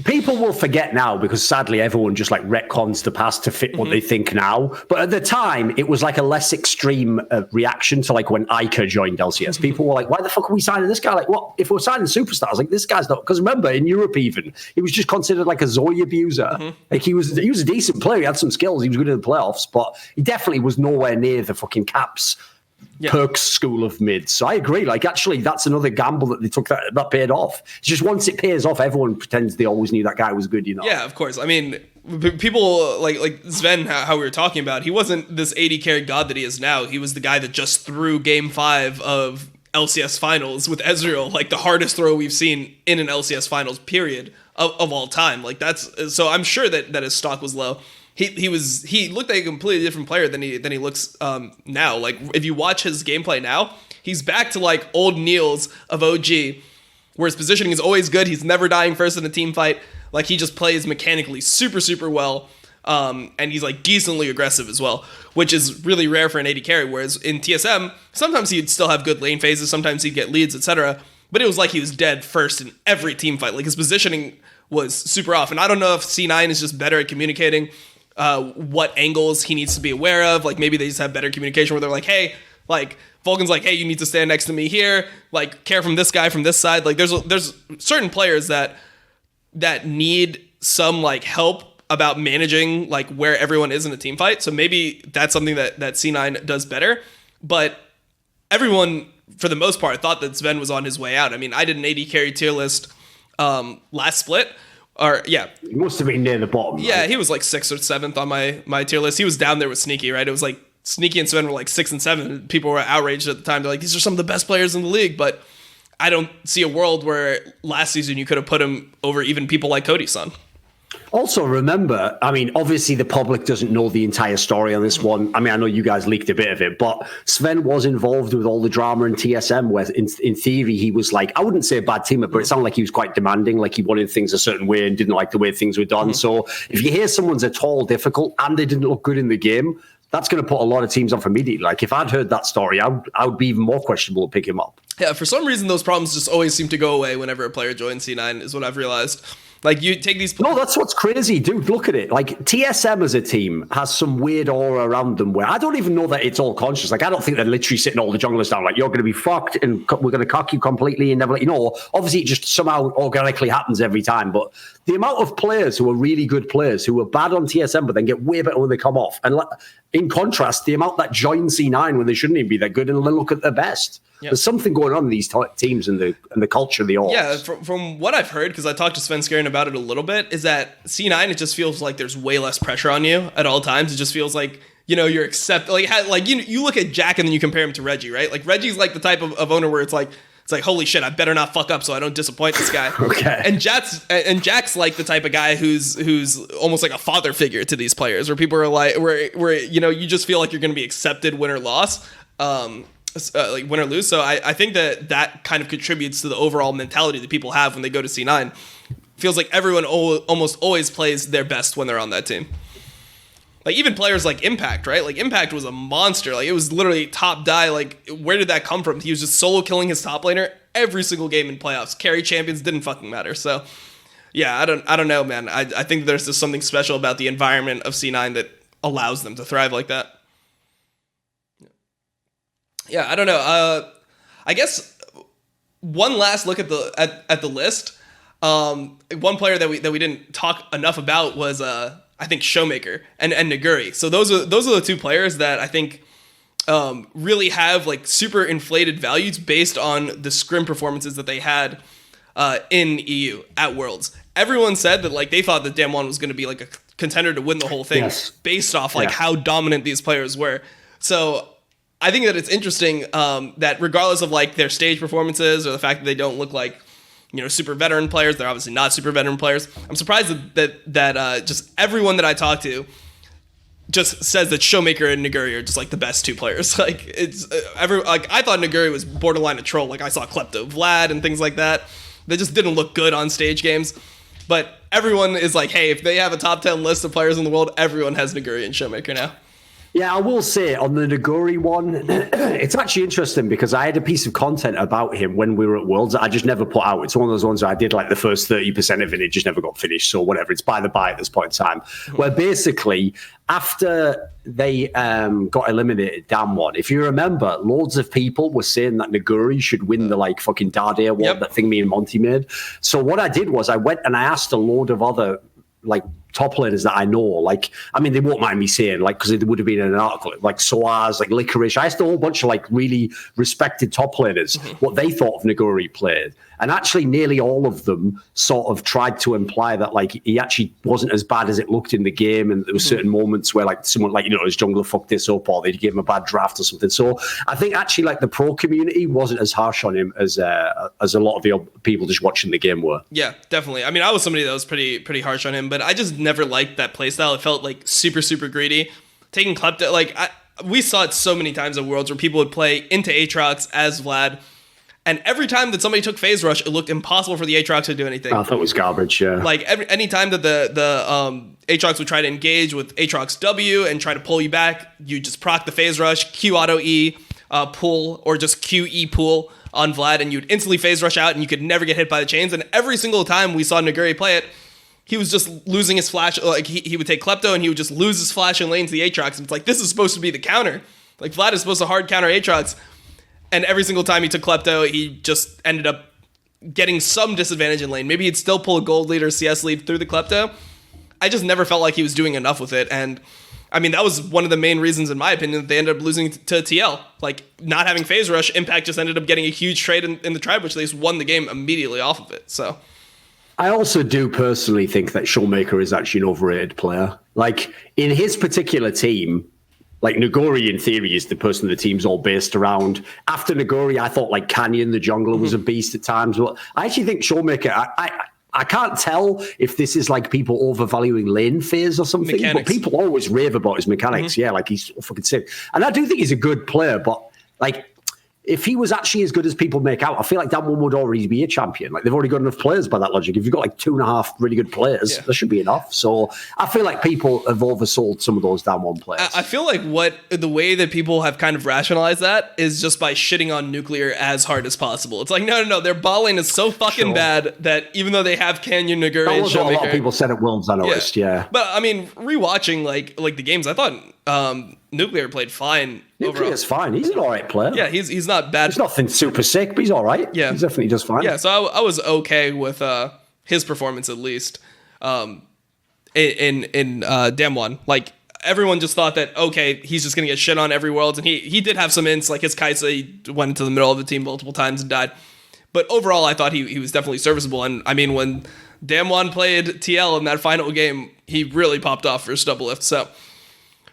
People will forget now, because sadly everyone just like retcons the past to fit what they think now. But at the time, it was like a less extreme reaction to like when Ica joined LCS. People were like, why the fuck are we signing this guy? Like, what? If we're signing superstars, like this guy's not. Because remember, in Europe even, he was just considered like a Zoe abuser. Like he was a decent player. He had some skills. He was good in the playoffs, but he definitely was nowhere near the fucking Caps. Perks school of mid. So I agree. Like, actually, that's another gamble that they took that paid off. It's just once it pays off, everyone pretends they always knew that guy was good, you know? Yeah, of course. I mean, people like Sven, how we were talking about, he wasn't this 80 carry god that he is now. He was the guy that just threw game 5 of LCS finals with Ezreal, like the hardest throw we've seen in an LCS finals period of all time. Like that's, so I'm sure that his stock was low. He looked like a completely different player than he looks now. Like if you watch his gameplay now, he's back to like old Niels of OG, where his positioning is always good. He's never dying first in a team fight. Like he just plays mechanically super, super well. And he's like decently aggressive as well, which is really rare for an AD carry. Whereas in TSM, sometimes he'd still have good lane phases, sometimes he'd get leads, etc. But it was like he was dead first in every team fight. Like his positioning was super off. And I don't know if C9 is just better at communicating what angles he needs to be aware of. Like maybe they just have better communication where they're like, hey, like Vulcan's like, hey, you need to stand next to me here. Like care from this guy from this side. Like there's certain players that need some like help about managing like where everyone is in a team fight. So maybe that's something that C9 does better. But everyone, for the most part, thought that Sven was on his way out. I mean, I did an AD carry tier list last split. Or yeah. He must have been near the bottom. Yeah, right? he was like 6th or 7th on my tier list. He was down there with Sneaky, right? It was like Sneaky and Sven were like 6 and 7. People were outraged at the time. They're like, these are some of the best players in the league. But I don't see a world where last season you could have put him over even people like Cody-san. Also, remember, I mean, obviously the public doesn't know the entire story on this one. I mean, I know you guys leaked a bit of it, but Sven was involved with all the drama in TSM where, in theory, he was like, I wouldn't say a bad teamer, but it sounded like he was quite demanding, like he wanted things a certain way and didn't like the way things were done. So if you hear someone's at all difficult and they didn't look good in the game, that's going to put a lot of teams off immediately. Like if I'd heard that story, I would be even more questionable to pick him up. Yeah, for some reason, those problems just always seem to go away whenever a player joins C9 is what I've realized. Like you take these. No, that's what's crazy, dude. Look at it. Like TSM as a team has some weird aura around them where I don't even know that it's all conscious. Like I don't think they're literally sitting all the junglers down. Like you're going to be fucked and we're going to cock you completely and never let you know. Obviously, it just somehow organically happens every time. But the amount of players who are really good players who are bad on TSM but then get way better when they come off, and in contrast, the amount that join C9 when they shouldn't even be that good and then look at their best. Yep. There's something going on in these teams and the culture of the orgs. Yeah, from what I've heard, because I talked to Svenskeren about it a little bit, is that C9, it just feels like there's way less pressure on you at all times. It just feels like, you know, you're you look at Jack and then you compare him to Reggie, right? Like Reggie's like the type of owner where it's like, holy shit, I better not fuck up so I don't disappoint this guy. Okay. And Jack's like the type of guy who's almost like a father figure to these players, where people are like, where you know, you just feel like you're going to be accepted win or loss. Like win or lose. So I think that kind of contributes to the overall mentality that people have when they go to C9. Feels like everyone almost always plays their best when they're on that team. Like even players like Impact, right? Like Impact was a monster. Like it was literally top die. Like where did that come from? He was just solo killing his top laner every single game in playoffs. Carry champions didn't fucking matter. So yeah, I don't know, man. I think there's just something special about the environment of C9 that allows them to thrive like that. Yeah, I don't know. I guess one last look at the list. One player that we didn't talk enough about was I think Showmaker and Naguri. So those are the two players that I think really have like super inflated values based on the scrim performances that they had in EU at Worlds. Everyone said that like they thought that Damwon was going to be like a contender to win the whole thing, yes, based off like how dominant these players were. So I think that it's interesting that regardless of like their stage performances or the fact that they don't look like, you know, super veteran players, they're obviously not super veteran players. I'm surprised that just everyone that I talk to just says that Showmaker and Naguri are just like the best two players. Like it's I thought Naguri was borderline a troll. Like I saw Klepto Vlad and things like that. They just didn't look good on stage games. But everyone is like, hey, if they have a top 10 list of players in the world, everyone has Naguri and Showmaker now. Yeah, I will say on the Naguri one, it's actually interesting because I had a piece of content about him when we were at Worlds that I just never put out. It's one of those ones where I did like the first 30% of it, it just never got finished. So whatever, it's by the by at this point in time. Where basically, after they got eliminated, Damwon, if you remember, loads of people were saying that Naguri should win the like fucking Dade award, that thing me and Monty made. So what I did was I went and I asked a load of other like top laners that I know, like, I mean, they won't mind me saying, like, because it would have been in an article, like Soaz, like Licorice. I asked a whole bunch of like really respected top laners what they thought of Naguri played. And actually nearly all of them sort of tried to imply that like he actually wasn't as bad as it looked in the game. And there were certain moments where like someone like, you know, his jungler fucked this up or they gave him a bad draft or something. So I think actually like the pro community wasn't as harsh on him as a lot of the people just watching the game were. Yeah, definitely. I mean, I was somebody that was pretty harsh on him, but I just never liked that playstyle. It felt like super, super greedy. Taking Klepto, like we saw it so many times at Worlds where people would play into Aatrox as Vlad And every time that somebody took phase rush, it looked impossible for the Aatrox to do anything. I thought it was garbage, yeah. Like any time that the Aatrox would try to engage with Aatrox W and try to pull you back, you just proc the phase rush, Q auto E, pull, or just Q E pull on Vlad, and you'd instantly phase rush out, and you could never get hit by the chains. And every single time we saw Naguri play it, he was just losing his flash. Like he would take Klepto, and he would just lose his flash in lane to the Aatrox. And it's like, this is supposed to be the counter. Like Vlad is supposed to hard counter Aatrox. And every single time he took Klepto, he just ended up getting some disadvantage in lane. Maybe he'd still pull a gold lead or CS lead through the Klepto. I just never felt like he was doing enough with it. And I mean, that was one of the main reasons, in my opinion, that they ended up losing to TL. Like, not having phase rush, Impact just ended up getting a huge trade in the tribe, which they just won the game immediately off of it. So I also do personally think that Showmaker is actually an overrated player. Like, in his particular team, like, Naguri, in theory, is the person the team's all based around. After Naguri, I thought, like, Canyon, the jungler, was a beast at times. But I actually think Showmaker, I can't tell if this is, like, people overvaluing lane phase or something, mechanics. But people always rave about his mechanics. Yeah, like, he's fucking sick. And I do think he's a good player, but, like, if he was actually as good as people make out, I feel like Damwon would already be a champion. Like, they've already got enough players by that logic. If you've got like 2.5 really good players, there should be enough. So I feel like people have oversold some of those Damwon players. I feel like the way that people have kind of rationalized that is just by shitting on Nuclear as hard as possible. It's like, no, their ball lane is so fucking bad that even though they have Canyon, Naguri, that and was what a lot Showmaker, of people said at Worlds, I noticed, yeah. But I mean, rewatching like the games, I thought Nuclear played fine. Nuclear's fine. He's an all right player. Yeah, he's not bad. He's nothing super sick, but he's all right. Yeah, he's definitely just fine. Yeah, so I was okay with his performance at least. In Damwon, like everyone just thought that okay, he's just gonna get shit on every Worlds, and he did have some ints, like his kha'zix, he went into the middle of the team multiple times and died. But overall, I thought he was definitely serviceable. And I mean, when Damwon played TL in that final game, he really popped off for his Doublelift. So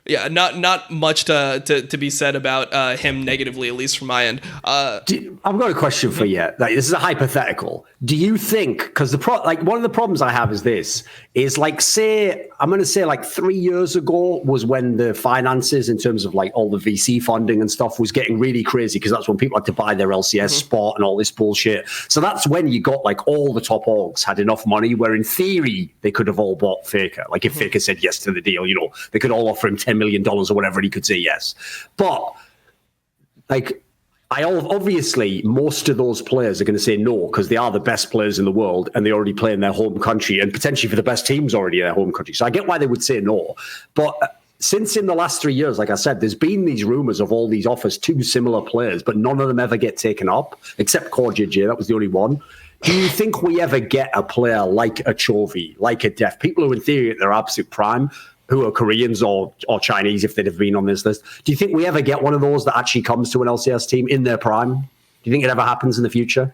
yeah, not much to be said about him negatively, at least from my end. I've got a question for you. Like, this is a hypothetical. Do you think, because one of the problems I have is like, say, I'm going to say like 3 years ago was when the finances in terms of like all the VC funding and stuff was getting really crazy, because that's when people had to buy their LCS spot and all this bullshit. So that's when you got like all the top orgs had enough money where in theory they could have all bought Faker. Like if Faker said yes to the deal, you know, they could all offer him $10 million or whatever and he could say yes. But like, obviously, most of those players are going to say no because they are the best players in the world and they already play in their home country and potentially for the best teams already in their home country. So I get why they would say no. But since in the last 3 years, like I said, there's been these rumors of all these offers to similar players, but none of them ever get taken up except Core JJ. That was the only one. Do you think we ever get a player like a Chovy, like a Def, people who in theory at their absolute prime, who are Koreans or Chinese if they'd have been on this list? Do you think we ever get one of those that actually comes to an LCS team in their prime? Do you think it ever happens in the future?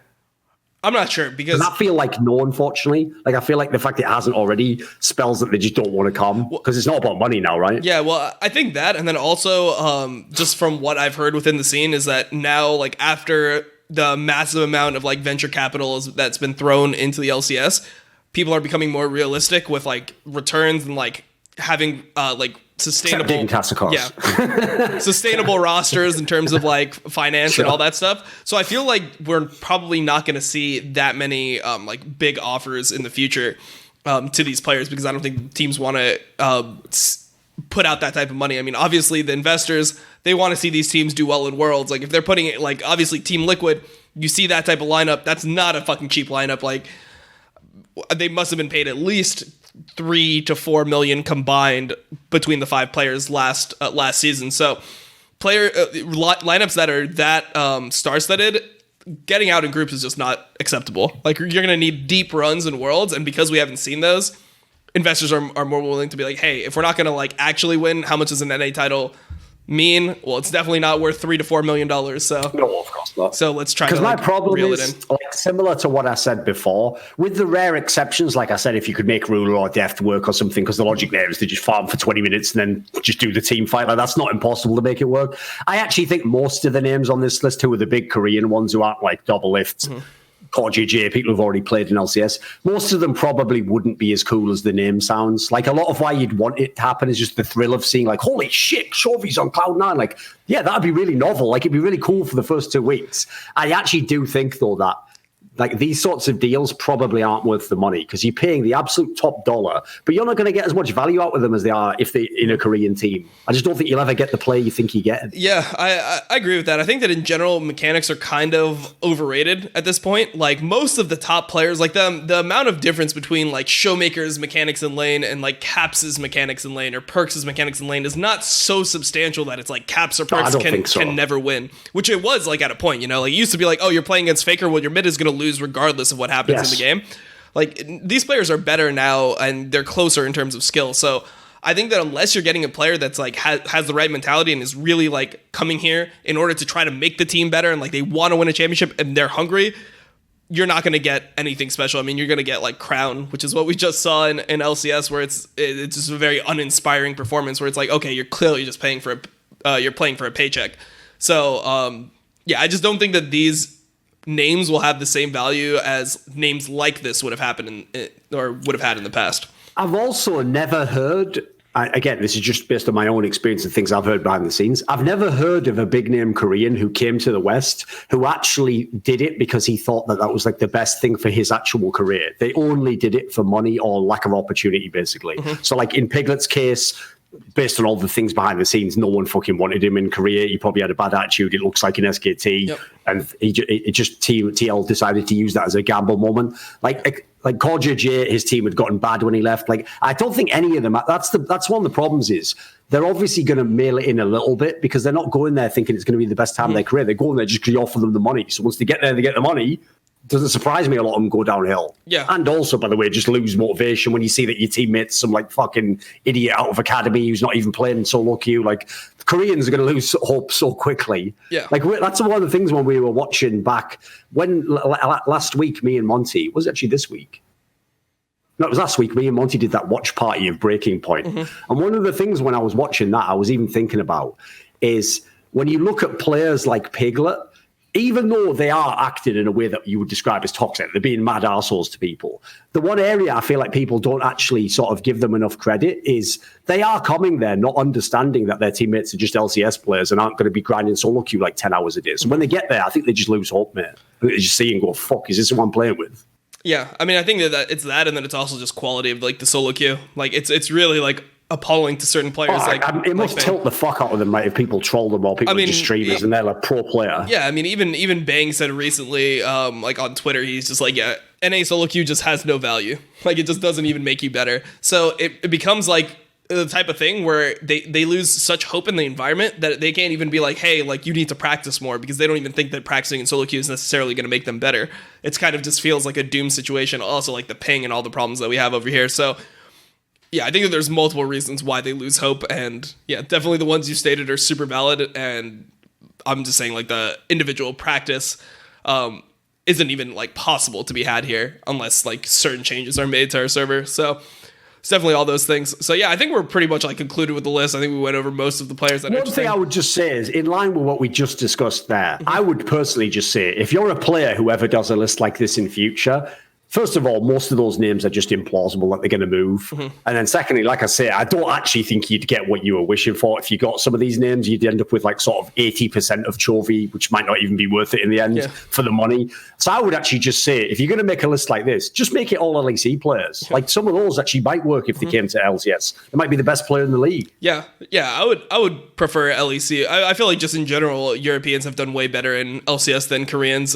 I'm not sure because I feel like no, unfortunately. Like I feel like the fact it hasn't already spells that they just don't want to come because it's not about money now, right? Yeah, well, I think that, and then also just from what I've heard within the scene is that now, like after the massive amount of like venture capital that's been thrown into the LCS, people are becoming more realistic with like returns and like having like sustainable Dignitas, of course. sustainable rosters in terms of like finance and all that stuff. So I feel like we're probably not going to see that many like big offers in the future to these players because I don't think teams want to put out that type of money. I mean, obviously the investors, they want to see these teams do well in Worlds. Like if they're putting it like obviously Team Liquid, you see that type of lineup, that's not a fucking cheap lineup. Like they must have been paid at least 3 to 4 million combined between the 5 players last season. So lineups that are that star-studded, getting out in groups is just not acceptable. Like you're going to need deep runs in Worlds, and because we haven't seen those, investors are more willing to be like, hey, if we're not going to like actually win, how much does an NA title mean? Well, it's definitely not worth $3 to $4 million. So no, of course not. So let's try to because my problem reel is it in. Like similar to what I said before, with the rare exceptions. Like I said, if you could make Ruler or Deft work or something, because the logic there is to just farm for 20 minutes and then just do the team fight. Like that's not impossible to make it work. I actually think most of the names on this list, who are the big Korean ones who aren't like Doublelift, Core JJ, people who've already played in LCS, most of them probably wouldn't be as cool as the name sounds. Like, a lot of why you'd want it to happen is just the thrill of seeing, like, holy shit, Shovi's on Cloud9. Like, yeah, that'd be really novel. Like, it'd be really cool for the first 2 weeks. I actually do think, though, that like, these sorts of deals probably aren't worth the money because you're paying the absolute top dollar, but you're not going to get as much value out of them as they are if they're in a Korean team. I just don't think you'll ever get the player you think you get. Yeah, I agree with that. I think that in general, mechanics are kind of overrated at this point. Like, most of the top players, like the amount of difference between like Showmaker's mechanics in lane and like Caps's mechanics in lane or Perks' mechanics in lane is not so substantial that it's like Caps or Perks can never win, which it was like at a point, you know, like it used to be like, oh, you're playing against Faker, well, your mid is going to lose regardless of what happens in the game. Like, these players are better now and they're closer in terms of skill. So I think that unless you're getting a player that's like has the right mentality and is really like coming here in order to try to make the team better and like they want to win a championship and they're hungry, you're not going to get anything special. I mean, you're going to get like Crown, which is what we just saw in LCS, where it's just a very uninspiring performance where it's like, okay, you're clearly just paying for you're playing for a paycheck. So yeah, I just don't think that these names will have the same value as names like this would have happened or would have had in the past. I've also never heard, again, this is just based on my own experience and things I've heard behind the scenes, I've never heard of a big name Korean who came to the West who actually did it because he thought that that was like the best thing for his actual career. They only did it for money or lack of opportunity, basically. So like in Piglet's case, based on all the things behind the scenes, no one fucking wanted him in Korea. He probably had a bad attitude. It looks like in SKT. Yep. And TL decided to use that as a gamble moment. Like Core JJ, his team had gotten bad when he left. Like, I don't think any of them, that's one of the problems is they're obviously going to mail it in a little bit because they're not going there thinking it's going to be the best time of their career. They're going there just because you offer them the money. So once they get there, they get the money. Doesn't surprise me a lot of them go downhill. Yeah. And also, by the way, just lose motivation when you see that your teammate's some like fucking idiot out of academy who's not even playing solo queue. Like, the Koreans are going to lose hope so quickly. Yeah. Like, that's one of the things when we were watching back when last week, me and Monty, was it actually this week? No, it was last week. Me and Monty did that watch party of Breaking Point. And one of the things when I was watching that, I was even thinking about is when you look at players like Piglet, even though they are acting in a way that you would describe as toxic, they're being mad arseholes to people. The one area I feel like people don't actually sort of give them enough credit is they are coming there not understanding that their teammates are just LCS players and aren't going to be grinding solo queue like 10 hours a day. So when they get there, I think they just lose hope, mate. They just see and go, fuck, is this who I'm playing with? Yeah, I mean, I think that it's that, and then it's also just quality of like the solo queue. Like, it's really like appalling to certain players. It must tilt the fuck out of them, right? If people troll them or people are just streamers and they're like pro player. Yeah, I mean, even Bang said recently, like on Twitter, he's just like, yeah, NA solo queue just has no value. Like, it just doesn't even make you better. So it becomes like the type of thing where they lose such hope in the environment that they can't even be like, hey, like, you need to practice more, because they don't even think that practicing in solo queue is necessarily going to make them better. It's kind of just feels like a doom situation. Also, like the ping and all the problems that we have over here. So yeah, I think that there's multiple reasons why they lose hope, and yeah, definitely the ones you stated are super valid. And I'm just saying, like, the individual practice isn't even like possible to be had here unless like certain changes are made to our server. So it's definitely all those things. So yeah, I think we're pretty much like concluded with the list. I think we went over most of the players that are interesting. One thing I would just say is, in line with what we just discussed there, I would personally just say, if you're a player who ever does a list like this in future, first of all, most of those names are just implausible that they're going to move. And then secondly, like I say, I don't actually think you'd get what you were wishing for. If you got some of these names, you'd end up with like sort of 80% of Chovy, which might not even be worth it in the end for the money. So I would actually just say, if you're going to make a list like this, just make it all LEC players. Like, some of those actually might work if they came to LCS. They might be the best player in the league. Yeah, I would prefer LEC. I feel like just in general, Europeans have done way better in LCS than Koreans,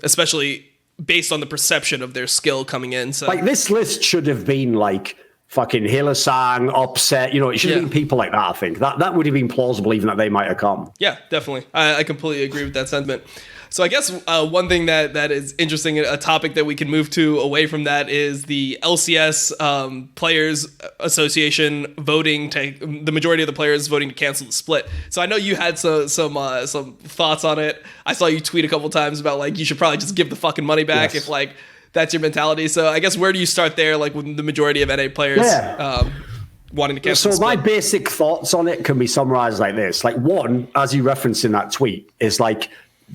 especially based on the perception of their skill coming in. So, like, this list should have been like fucking Hillasang, Upset, it should have been people like that. I think that would have been plausible, even that they might have come. Yeah, definitely. I completely agree with that sentiment. So I guess one thing that is interesting, a topic that we can move to away from that, is the LCS Players Association voting the majority of the players voting to cancel the split. So I know you had some thoughts on it. I saw you tweet a couple times about like you should probably just give the fucking money back if like that's your mentality. So I guess where do you start there, like with the majority of NA players wanting to cancel the split? My basic thoughts on it can be summarized like this. Like, one, as you referenced in that tweet, is like,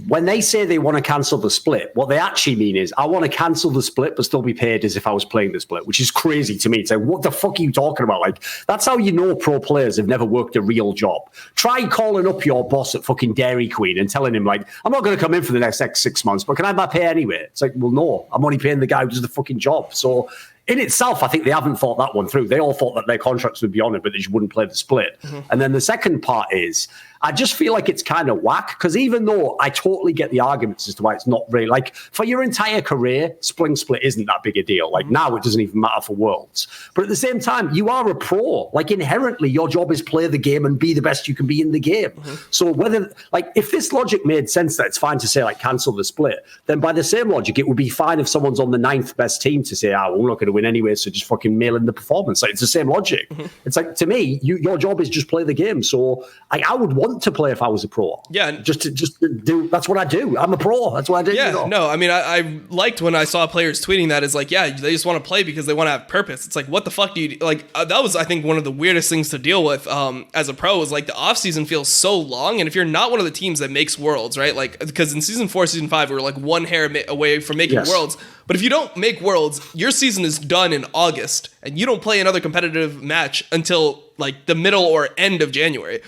when they say they want to cancel the split, what they actually mean is, I want to cancel the split but still be paid as if I was playing the split, which is crazy to me. It's like, what the fuck are you talking about? Like, that's how you know pro players have never worked a real job. Try calling up your boss at fucking Dairy Queen and telling him, like, I'm not going to come in for the next 6 months, but can I have my pay anyway? It's like, well, no, I'm only paying the guy who does the fucking job. So in itself, I think they haven't thought that one through. They all thought that their contracts would be on it, but they just wouldn't play the split. And then the second part is, I just feel like it's kind of whack, because even though I totally get the arguments as to why it's not really, like, for your entire career, spring split isn't that big a deal. Like, now it doesn't even matter for Worlds. But at the same time, you are a pro. Like, inherently, your job is play the game and be the best you can be in the game. So whether, like, if this logic made sense that it's fine to say, like, cancel the split, then by the same logic, it would be fine if someone's on the 9th best team to say, well, we're not going to win anyway, so just fucking mail in the performance. Like, it's the same logic. It's like, to me, your job is just play the game. So I would want to play if I was a pro. Yeah. Just to do, that's what I do. I'm a pro. That's what I do. Yeah, you know? no, I mean, I liked when I saw players tweeting that, is like, yeah, they just want to play because they want to have purpose. It's like, what the fuck do you, like, that was, I think, one of the weirdest things to deal with as a pro, is like the off season feels so long. And if you're not one of the teams that makes Worlds, right? Like, because in season 4, season 5, we were like one hair away from making Worlds. But if you don't make Worlds, your season is done in August, and you don't play another competitive match until like the middle or end of January.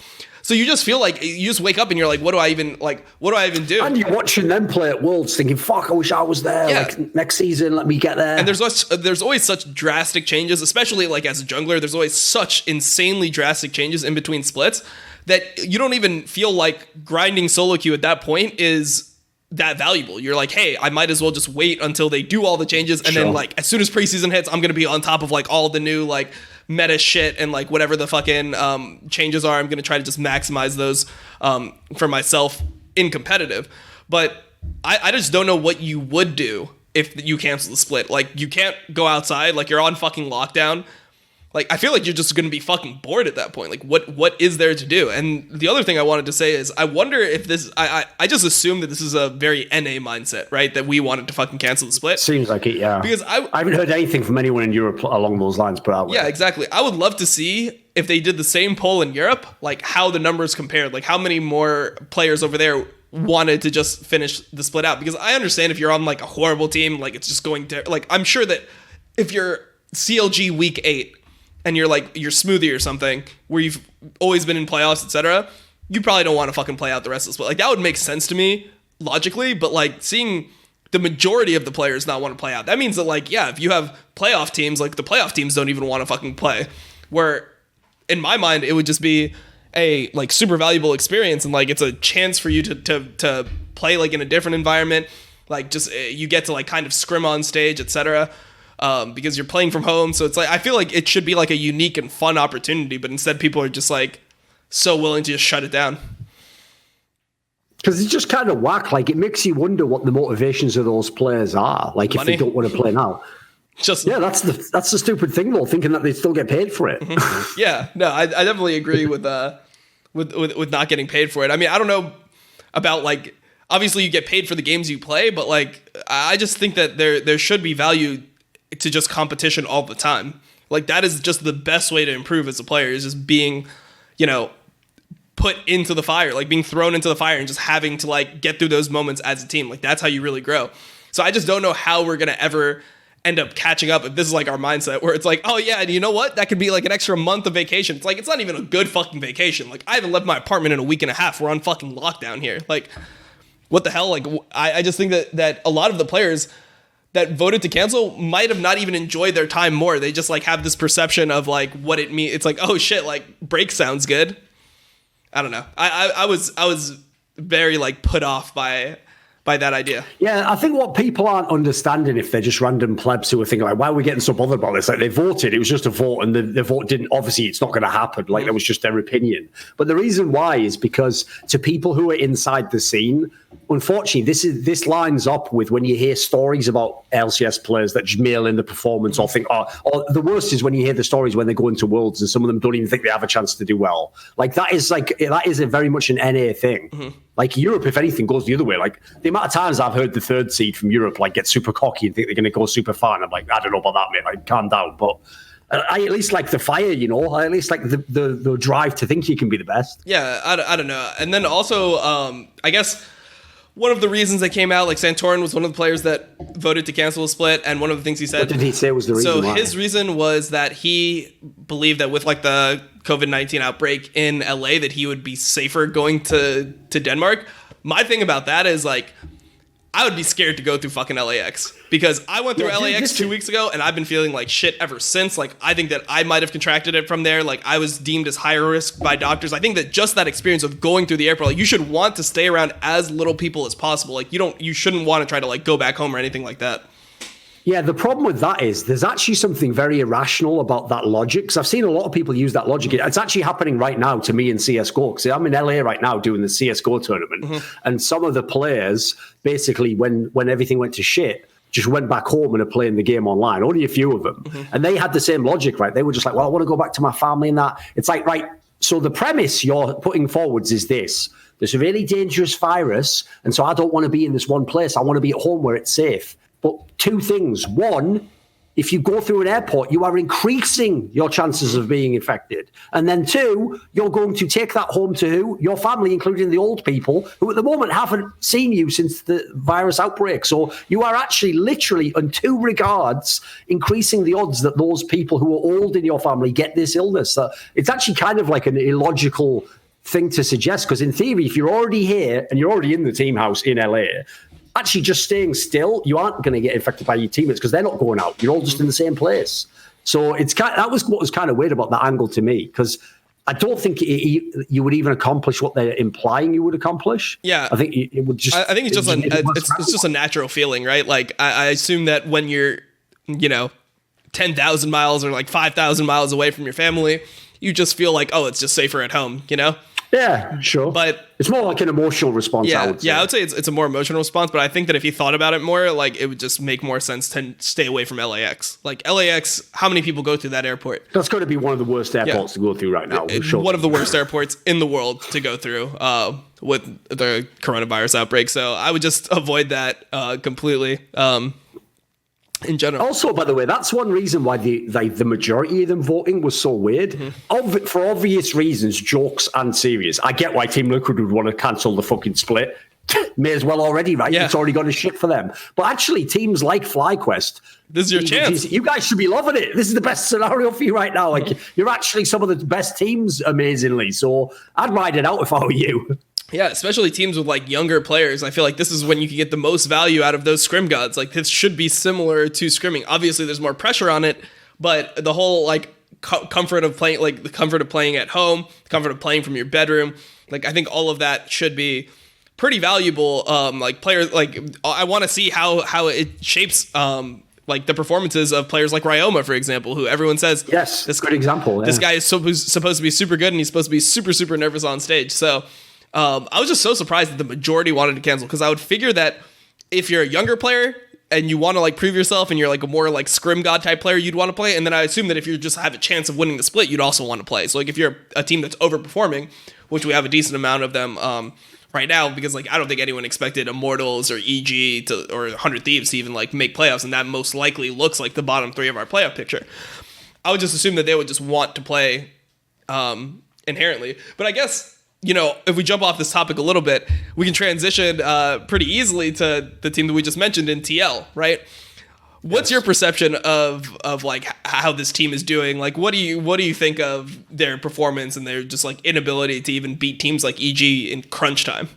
So you just feel like you just wake up and you're like, what do I even do? And you're watching them play at Worlds thinking, fuck, I wish I was there. Yeah. Like, next season, let me get there. And there's always such drastic changes, especially like as a jungler, there's always such insanely drastic changes in between splits that you don't even feel like grinding solo queue at that point is that valuable. You're like, hey, I might as well just wait until they do all the changes. And then like, as soon as preseason hits, I'm going to be on top of like all the new like meta shit and like whatever the fucking changes are. I'm going to try to just maximize those for myself in competitive. But I just don't know what you would do if you cancel the split. Like, you can't go outside. Like, you're on fucking lockdown. Like, I feel like you're just going to be fucking bored at that point. Like, what is there to do? And the other thing I wanted to say is, I wonder if this, I just assume that this is a very NA mindset, right? That we wanted to fucking cancel the split. Seems like it, yeah. Because I haven't heard anything from anyone in Europe along those lines, but yeah, exactly. I would love to see if they did the same poll in Europe, like how the numbers compared, like how many more players over there wanted to just finish the split out. Because I understand if you're on like a horrible team, like it's just going to, like, I'm sure that if you're CLG week 8, and you're Smoothie or something, where you've always been in playoffs, etc., you probably don't want to fucking play out the rest of the split. Like, that would make sense to me logically, but like seeing the majority of the players not want to play out, that means that like, yeah, if you have playoff teams, like the playoff teams don't even want to fucking play. Where in my mind, it would just be a like super valuable experience, and like it's a chance for you to play like in a different environment. Like, just you get to like kind of scrim on stage, etc. Because you're playing from home. So it's like, I feel like it should be like a unique and fun opportunity, but instead people are just like so willing to just shut it down. Because it's just kind of whack. Like, it makes you wonder what the motivations of those players are. Like, money. If they don't want to play now. Just yeah, that's the stupid thing though, thinking that they still get paid for it. Yeah, no, I definitely agree with not getting paid for it. I mean, I don't know about like, obviously you get paid for the games you play, but like, I just think that there should be value to just competition all the time. Like, that is just the best way to improve as a player, is just being, you know, put into the fire, like being thrown into the fire and just having to like get through those moments as a team. Like, that's how you really grow. So I just don't know how we're going to ever end up catching up if this is like our mindset, where it's like, oh yeah, and you know what? That could be like an extra month of vacation. It's like, it's not even a good fucking vacation. Like, I haven't left my apartment in a week and a half. We're on fucking lockdown here. Like, what the hell? Like, I just think that a lot of the players that voted to cancel might have not even enjoyed their time more. They just like have this perception of like what it means. It's like, oh shit, like break sounds good. I don't know. I was very like put off by that idea. Yeah, I think what people aren't understanding, if they're just random plebs who are thinking like, why are we getting so bothered about this? Like, they voted, it was just a vote, and the vote didn't, obviously it's not going to happen. Like, that was just their opinion. But the reason why is because to people who are inside the scene, unfortunately, this lines up with when you hear stories about LCS players that just mail in the performance or think, or the worst is when you hear the stories when they go into Worlds and some of them don't even think they have a chance to do well. Like, that is a very much an NA thing. Mm-hmm. Like, Europe, if anything, goes the other way. Like, the amount of times I've heard the third seed from Europe like get super cocky and think they're going to go super far, and I'm like, I don't know about that, mate. Like, calm down. But I at least like the fire, you know. I at least like the drive to think you can be the best. Yeah, I don't know. And then also, I guess one of the reasons they came out, like Santorin was one of the players that voted to cancel the split, and one of the things he said. What did he say was the reason? So his reason was that he believed that with like the COVID-19 outbreak in LA, that he would be safer going to Denmark. My thing about that is like, I would be scared to go through fucking LAX because I went through LAX 2 weeks ago and I've been feeling like shit ever since. Like, I think that I might have contracted it from there. Like, I was deemed as higher risk by doctors. I think that just that experience of going through the airport, like, you should want to stay around as little people as possible. Like, you shouldn't want to try to like go back home or anything like that. Yeah, the problem with that is there's actually something very irrational about that logic. Because I've seen a lot of people use that logic. It's actually happening right now to me in CSGO. Because I'm in LA right now doing the CSGO tournament. And some of the players, basically, when everything went to shit, just went back home and are playing the game online. Only a few of them. And they had the same logic, right? They were just like, well, I want to go back to my family and that. It's like, right, so the premise you're putting forwards is this. There's a really dangerous virus. And so I don't want to be in this one place. I want to be at home where it's safe. But two things. One, if you go through an airport, you are increasing your chances of being infected. And then two, you're going to take that home to who? Your family, including the old people, who at the moment haven't seen you since the virus outbreak. So you are actually literally, in two regards, increasing the odds that those people who are old in your family get this illness. So it's actually kind of like an illogical thing to suggest, because in theory, if you're already here and you're already in the team house in LA, actually just staying still, you aren't going to get infected by your teammates because they're not going out. You're all just in the same place. So that was what was kind of weird about that angle to me, because I don't think you would even accomplish what they're implying you would accomplish. Yeah, I think it would just. I think it's just it's just a natural feeling, right? Like I assume that when you're 10,000 miles or like 5,000 miles away from your family, you just feel like, oh, it's just safer at home, Yeah, sure. But it's more like an emotional response. Yeah, I would say. I would say it's a more emotional response. But I think that if he thought about it more, like, it would just make more sense to stay away from LAX. Like, LAX, how many people go through that airport? That's got to be one of the worst airports to go through right now. Sure. One of the worst airports in the world to go through with the coronavirus outbreak. So I would just avoid that completely. In general. Also, by the way, that's one reason why the majority of them voting was so weird. For obvious reasons, jokes and serious. I get why Team Liquid would want to cancel the fucking split. May as well already, right? Yeah. It's already gone to shit for them. But actually, teams like FlyQuest, this is your chance. You guys should be loving it. This is the best scenario for you right now. Like, you're actually some of the best teams, amazingly. So I'd ride it out if I were you. Yeah, especially teams with like younger players. I feel like this is when you can get the most value out of those scrim gods. Like, this should be similar to scrimming. Obviously, there's more pressure on it, but the whole like comfort of playing, like the comfort of playing at home, the comfort of playing from your bedroom. Like, I think all of that should be pretty valuable. Like players, like I want to see how it shapes like the performances of players like Ryoma, for example, who everyone says, yes, that's a good example. Yeah. This guy is supposed to be super good, and he's supposed to be super, super nervous on stage. So. I was just so surprised that the majority wanted to cancel, because I would figure that if you're a younger player and you want to like prove yourself and you're like a more like scrim god type player, you'd want to play. And then I assume that if you just have a chance of winning the split, you'd also want to play. So like if you're a team that's overperforming, which we have a decent amount of them right now, because like I don't think anyone expected Immortals or EG or 100 Thieves to even like make playoffs, and that most likely looks like the bottom three of our playoff picture. I would just assume that they would just want to play inherently. But I guess, if we jump off this topic a little bit, we can transition pretty easily to the team that we just mentioned in TL, right? What's your perception of like how this team is doing? Like, what do you think of their performance and their just like inability to even beat teams like EG in crunch time?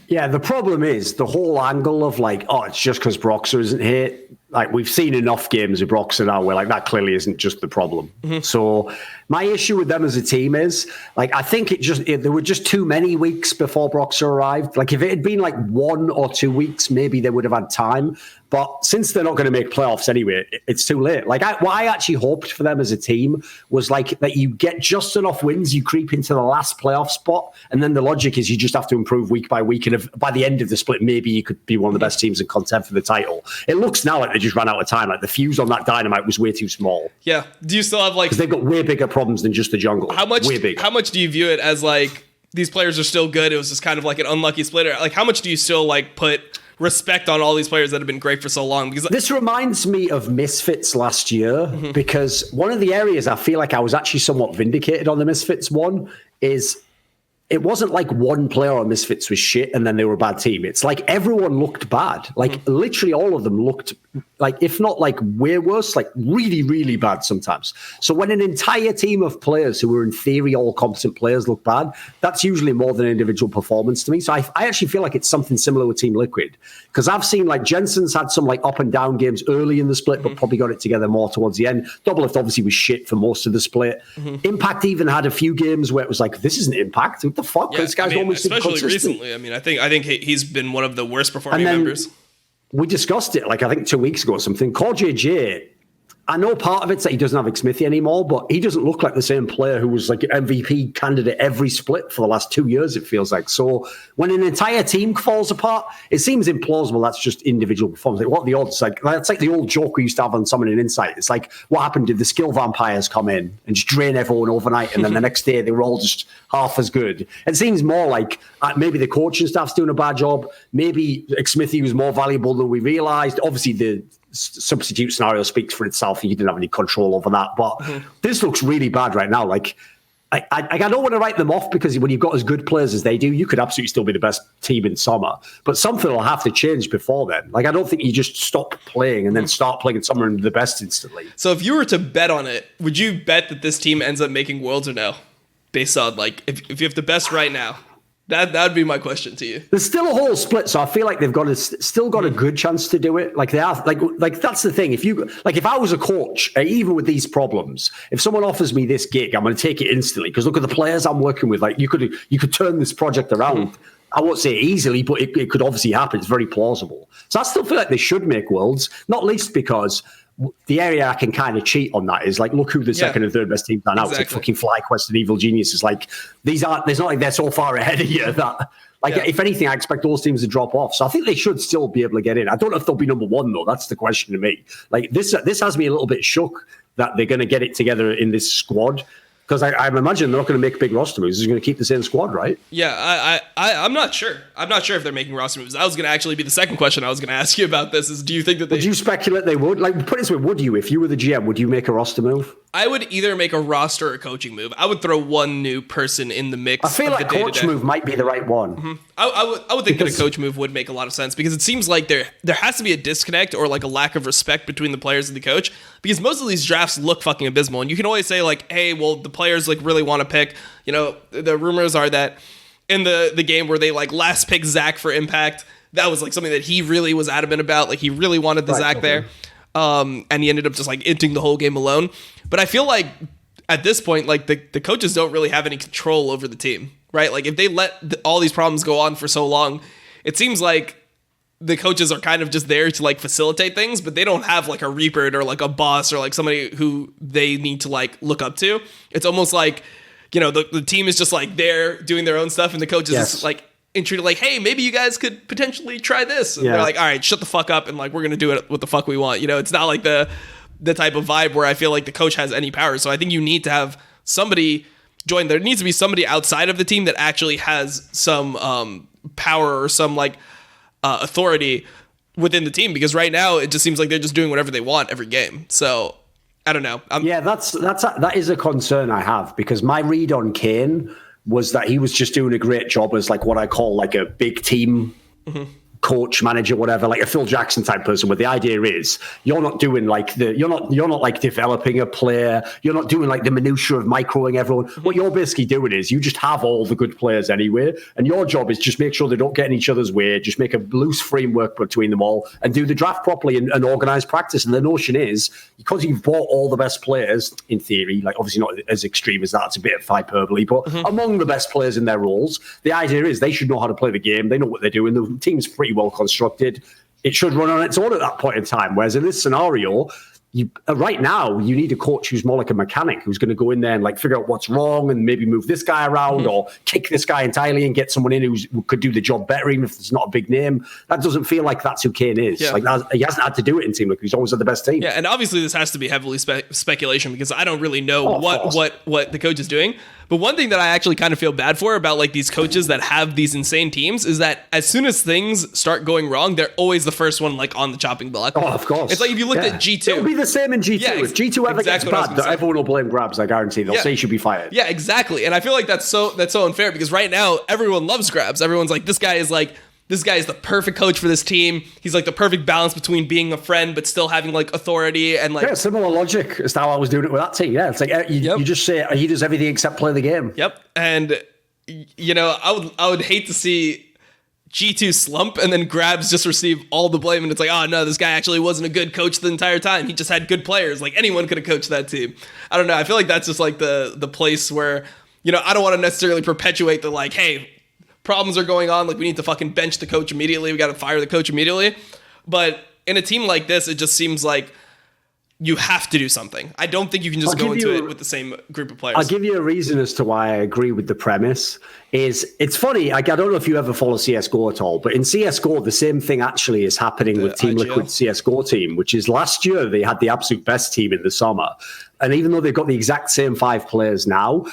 Yeah, the problem is the whole angle of like, oh, it's just because Broxer isn't here. Like, we've seen enough games of Broxer now where like that clearly isn't just the problem. So my issue with them as a team is like, I think there were just too many weeks before Broxer arrived. Like, if it had been like 1 or 2 weeks, maybe they would have had time. But since they're not going to make playoffs anyway, it's too late. Like, what I actually hoped for them as a team was like that you get just enough wins, you creep into the last playoff spot, and then the logic is you just have to improve week by week. And by the end of the split, maybe you could be one of the best teams in contend for the title. It looks now like they just ran out of time. Like, the fuse on that Dynamite was way too small. Yeah. Do you still have like... Because they've got way bigger problems than just the jungle. How much do you view it as like, these players are still good, it was just kind of like an unlucky splitter? Like, how much do you still like put respect on all these players that have been great for so long? Because this reminds me of Misfits last year, because one of the areas I feel like I was actually somewhat vindicated on the Misfits one is it wasn't like one player on Misfits was shit and then they were a bad team. It's like everyone looked bad. Like literally all of them looked like, if not like way worse, like really, really bad sometimes. So when an entire team of players who were in theory all competent players look bad, that's usually more than individual performance to me. So I actually feel like it's something similar with Team Liquid, because I've seen like Jensen's had some like up and down games early in the split, but probably got it together more towards the end. Doublelift obviously was shit for most of the split. Impact even had a few games where it was like, this isn't Impact. What the fuck? Yeah, This guy's almost especially inconsistent. recently. I mean, I think he's been one of the worst performing members. We discussed it, like I think 2 weeks ago or something. Core JJ, I know part of it's that he doesn't have Xmithy anymore, but he doesn't look like the same player who was like an MVP candidate every split for the last 2 years, it feels like. So when an entire team falls apart, it seems implausible that's just individual performance. Like, what are the odds? Like, that's like the old joke we used to have on Summon in Insight. It's like, what happened? Did the skill vampires come in and just drain everyone overnight, and then the next day they were all just half as good? It seems more like maybe the coaching staff's doing a bad job. Maybe Xmithy was more valuable than we realized. Obviously, the substitute scenario speaks for itself. You didn't have any control over that, but this looks really bad right now. Like, I don't want to write them off, because when you've got as good players as they do, you could absolutely still be the best team in summer, but something will have to change before then. Like, I don't think you just stop playing and then start playing in summer and the best instantly. So if you were to bet on it, would you bet that this team ends up making Worlds or no? Based on, like, if you have the best right now? That would be my question to you. There's still a whole split, so I feel like they've still got a good chance to do it. Like, they are, like that's the thing. If I was a coach, even with these problems, if someone offers me this gig, I'm going to take it instantly, because look at the players I'm working with. Like, you could turn this project around. I won't say easily, but it could obviously happen. It's very plausible. So I still feel like they should make Worlds, not least because the area I can kind of cheat on that is like, look who the second and third best teams are now. Exactly. It's like fucking FlyQuest and Evil Geniuses. Like, there's not like they're so far ahead of you that, like, if anything, I expect those teams to drop off. So I think they should still be able to get in. I don't know if they'll be number one, though. That's the question to me. Like, this has me a little bit shook that they're going to get it together in this squad. Because I imagine they're not going to make big roster moves. They're going to keep the same squad, right? Yeah, I'm not sure. I'm not sure if they're making roster moves. That was going to actually be the second question I was going to ask you about this. Is, do you think that they... Would you speculate they would? Like, put it this way, would you? If you were the GM, would you make a roster move? I would either make a roster or a coaching move. I would throw one new person in the mix. I feel like coach move might be the right one. I would think that a coach move would make a lot of sense, because it seems like there has to be a disconnect or like a lack of respect between the players and the coach, because most of these drafts look fucking abysmal. And you can always say like, hey, well, the players like really want to pick, the rumors are that in the game where they like last pick Zach for Impact, that was like something that he really was adamant about. Like, he really wanted the Zach there. And he ended up just like inting the whole game alone. But I feel like at this point, like the coaches don't really have any control over the team, right? Like, if they let all these problems go on for so long, it seems like the coaches are kind of just there to like facilitate things, but they don't have like a Reapered or like a boss or like somebody who they need to like look up to. It's almost like, the team is just like there doing their own stuff, and the coaches is like treated like, hey, maybe you guys could potentially try this. And they're like, all right, shut the fuck up, and like, we're gonna do it what the fuck we want. It's not like the type of vibe where I feel like the coach has any power. So I think you need to have somebody join. There needs to be somebody outside of the team that actually has some power or some like authority within the team, because right now it just seems like they're just doing whatever they want every game. So I don't know. That is a concern I have, because my read on Kane was that he was just doing a great job as like what I call like a big team coach, manager, whatever, like a Phil Jackson type person, where the idea is you're not doing like you're not like developing a player, you're not doing like the minutiae of microing everyone. What you're basically doing is you just have all the good players anyway, and your job is just make sure they don't get in each other's way, just make a loose framework between them all and do the draft properly and organize practice. And the notion is, because you've bought all the best players, in theory, like obviously not as extreme as that, it's a bit of hyperbole, but among the best players in their roles, the idea is they should know how to play the game, they know what they're doing, the team's pretty well constructed, it should run on its own at that point in time. Whereas in this scenario, right now, you need a coach who's more like a mechanic, who's going to go in there and like figure out what's wrong and maybe move this guy around or kick this guy entirely and get someone in who could do the job better, even if it's not a big name. That doesn't feel like that's who Kane is. Like, he hasn't had to do it in Team Liquid. He's always had the best team. Yeah, and obviously this has to be heavily speculation, because I don't really know what the coach is doing. But one thing that I actually kind of feel bad for about like these coaches that have these insane teams is that as soon as things start going wrong, they're always the first one like on the chopping block. Oh, of course. It's like if you looked at G2. It'll be the same in G2. Yeah, if G2 ever exactly gets bad, everyone will blame Grabs, I guarantee. They'll say he should be fired. Yeah, exactly. And I feel like that's so unfair because right now everyone loves Grabs. Everyone's like, this guy is the perfect coach for this team. He's like the perfect balance between being a friend but still having like authority and like similar logic as to how I was doing it with that team. Yeah, it's like you just say he does everything except play the game. Yep. And you know, I would hate to see G2 slump and then Grabs just receive all the blame and it's like, oh no, this guy actually wasn't a good coach the entire time. He just had good players. Like anyone could have coached that team. I don't know. I feel like that's just like the place where, you know, I don't want to necessarily perpetuate the like, hey, problems are going on, like we need to fucking bench the coach immediately, we got to fire the coach immediately. But in a team like this, it just seems like you have to do something. I don't think you can just go into it with the same group of players. I'll give you a reason as to why I agree with the premise. It's funny, I don't know if you ever follow CSGO at all, but in CSGO, the same thing actually is happening with Team Liquid's CSGO team, which is last year they had the absolute best team in the summer. And even though they've got the exact same 5 players now,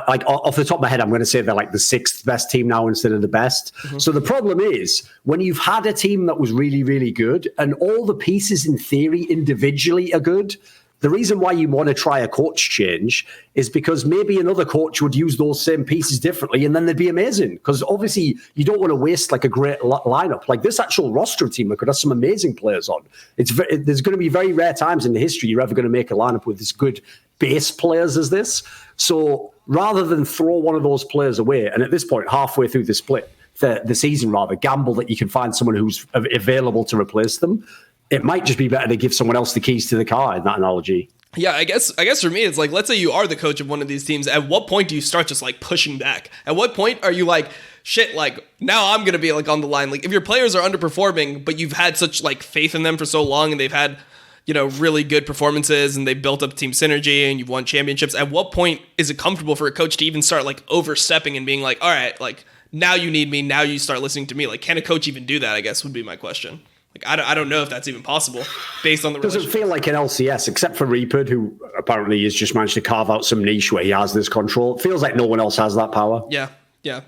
like off the top of my head, I'm going to say they're like the 6th best team now instead of the best. Mm-hmm. So the problem is when you've had a team that was really, really good and all the pieces in theory individually are good, the reason why you want to try a coach change is because maybe another coach would use those same pieces differently and then they'd be amazing. Because obviously you don't want to waste like a great lineup. Like this actual roster team that could have some amazing players on. There's going to be very rare times in the history you're ever going to make a lineup with as good base players as this. So rather than throw one of those players away, and at this point, halfway through the split, the season rather, gamble that you can find someone who's available to replace them, it might just be better to give someone else the keys to the car in that analogy. Yeah, I guess for me, it's like, let's say you are the coach of one of these teams. At what point do you start just like pushing back? At what point are you like, shit, like now I'm going to be like on the line? Like if your players are underperforming, but you've had such like faith in them for so long and they've had, you know, really good performances and they built up team synergy and you've won championships. At what point is it comfortable for a coach to even start like overstepping and being like, all right, like now you need me. Now you start listening to me. Like, can a coach even do that? I guess would be my question. Like, I don't know if that's even possible based on the relationship. Doesn't feel like an LCS, except for Reapered, who apparently has just managed to carve out some niche where he has this control. It feels like no one else has that power. Yeah.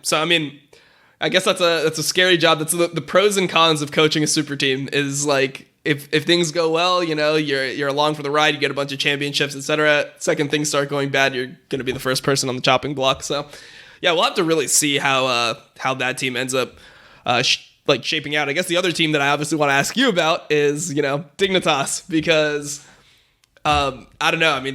So, I mean, I guess that's a scary job. That's the pros and cons of coaching a super team is like, if things go well, you know, you're along for the ride, you get a bunch of championships, etc. Second things start going bad, you're going to be the first person on the chopping block. So, yeah, we'll have to really see how that team ends up shaping out. I guess the other team that I obviously want to ask you about is, you know, Dignitas, because I don't know. I mean,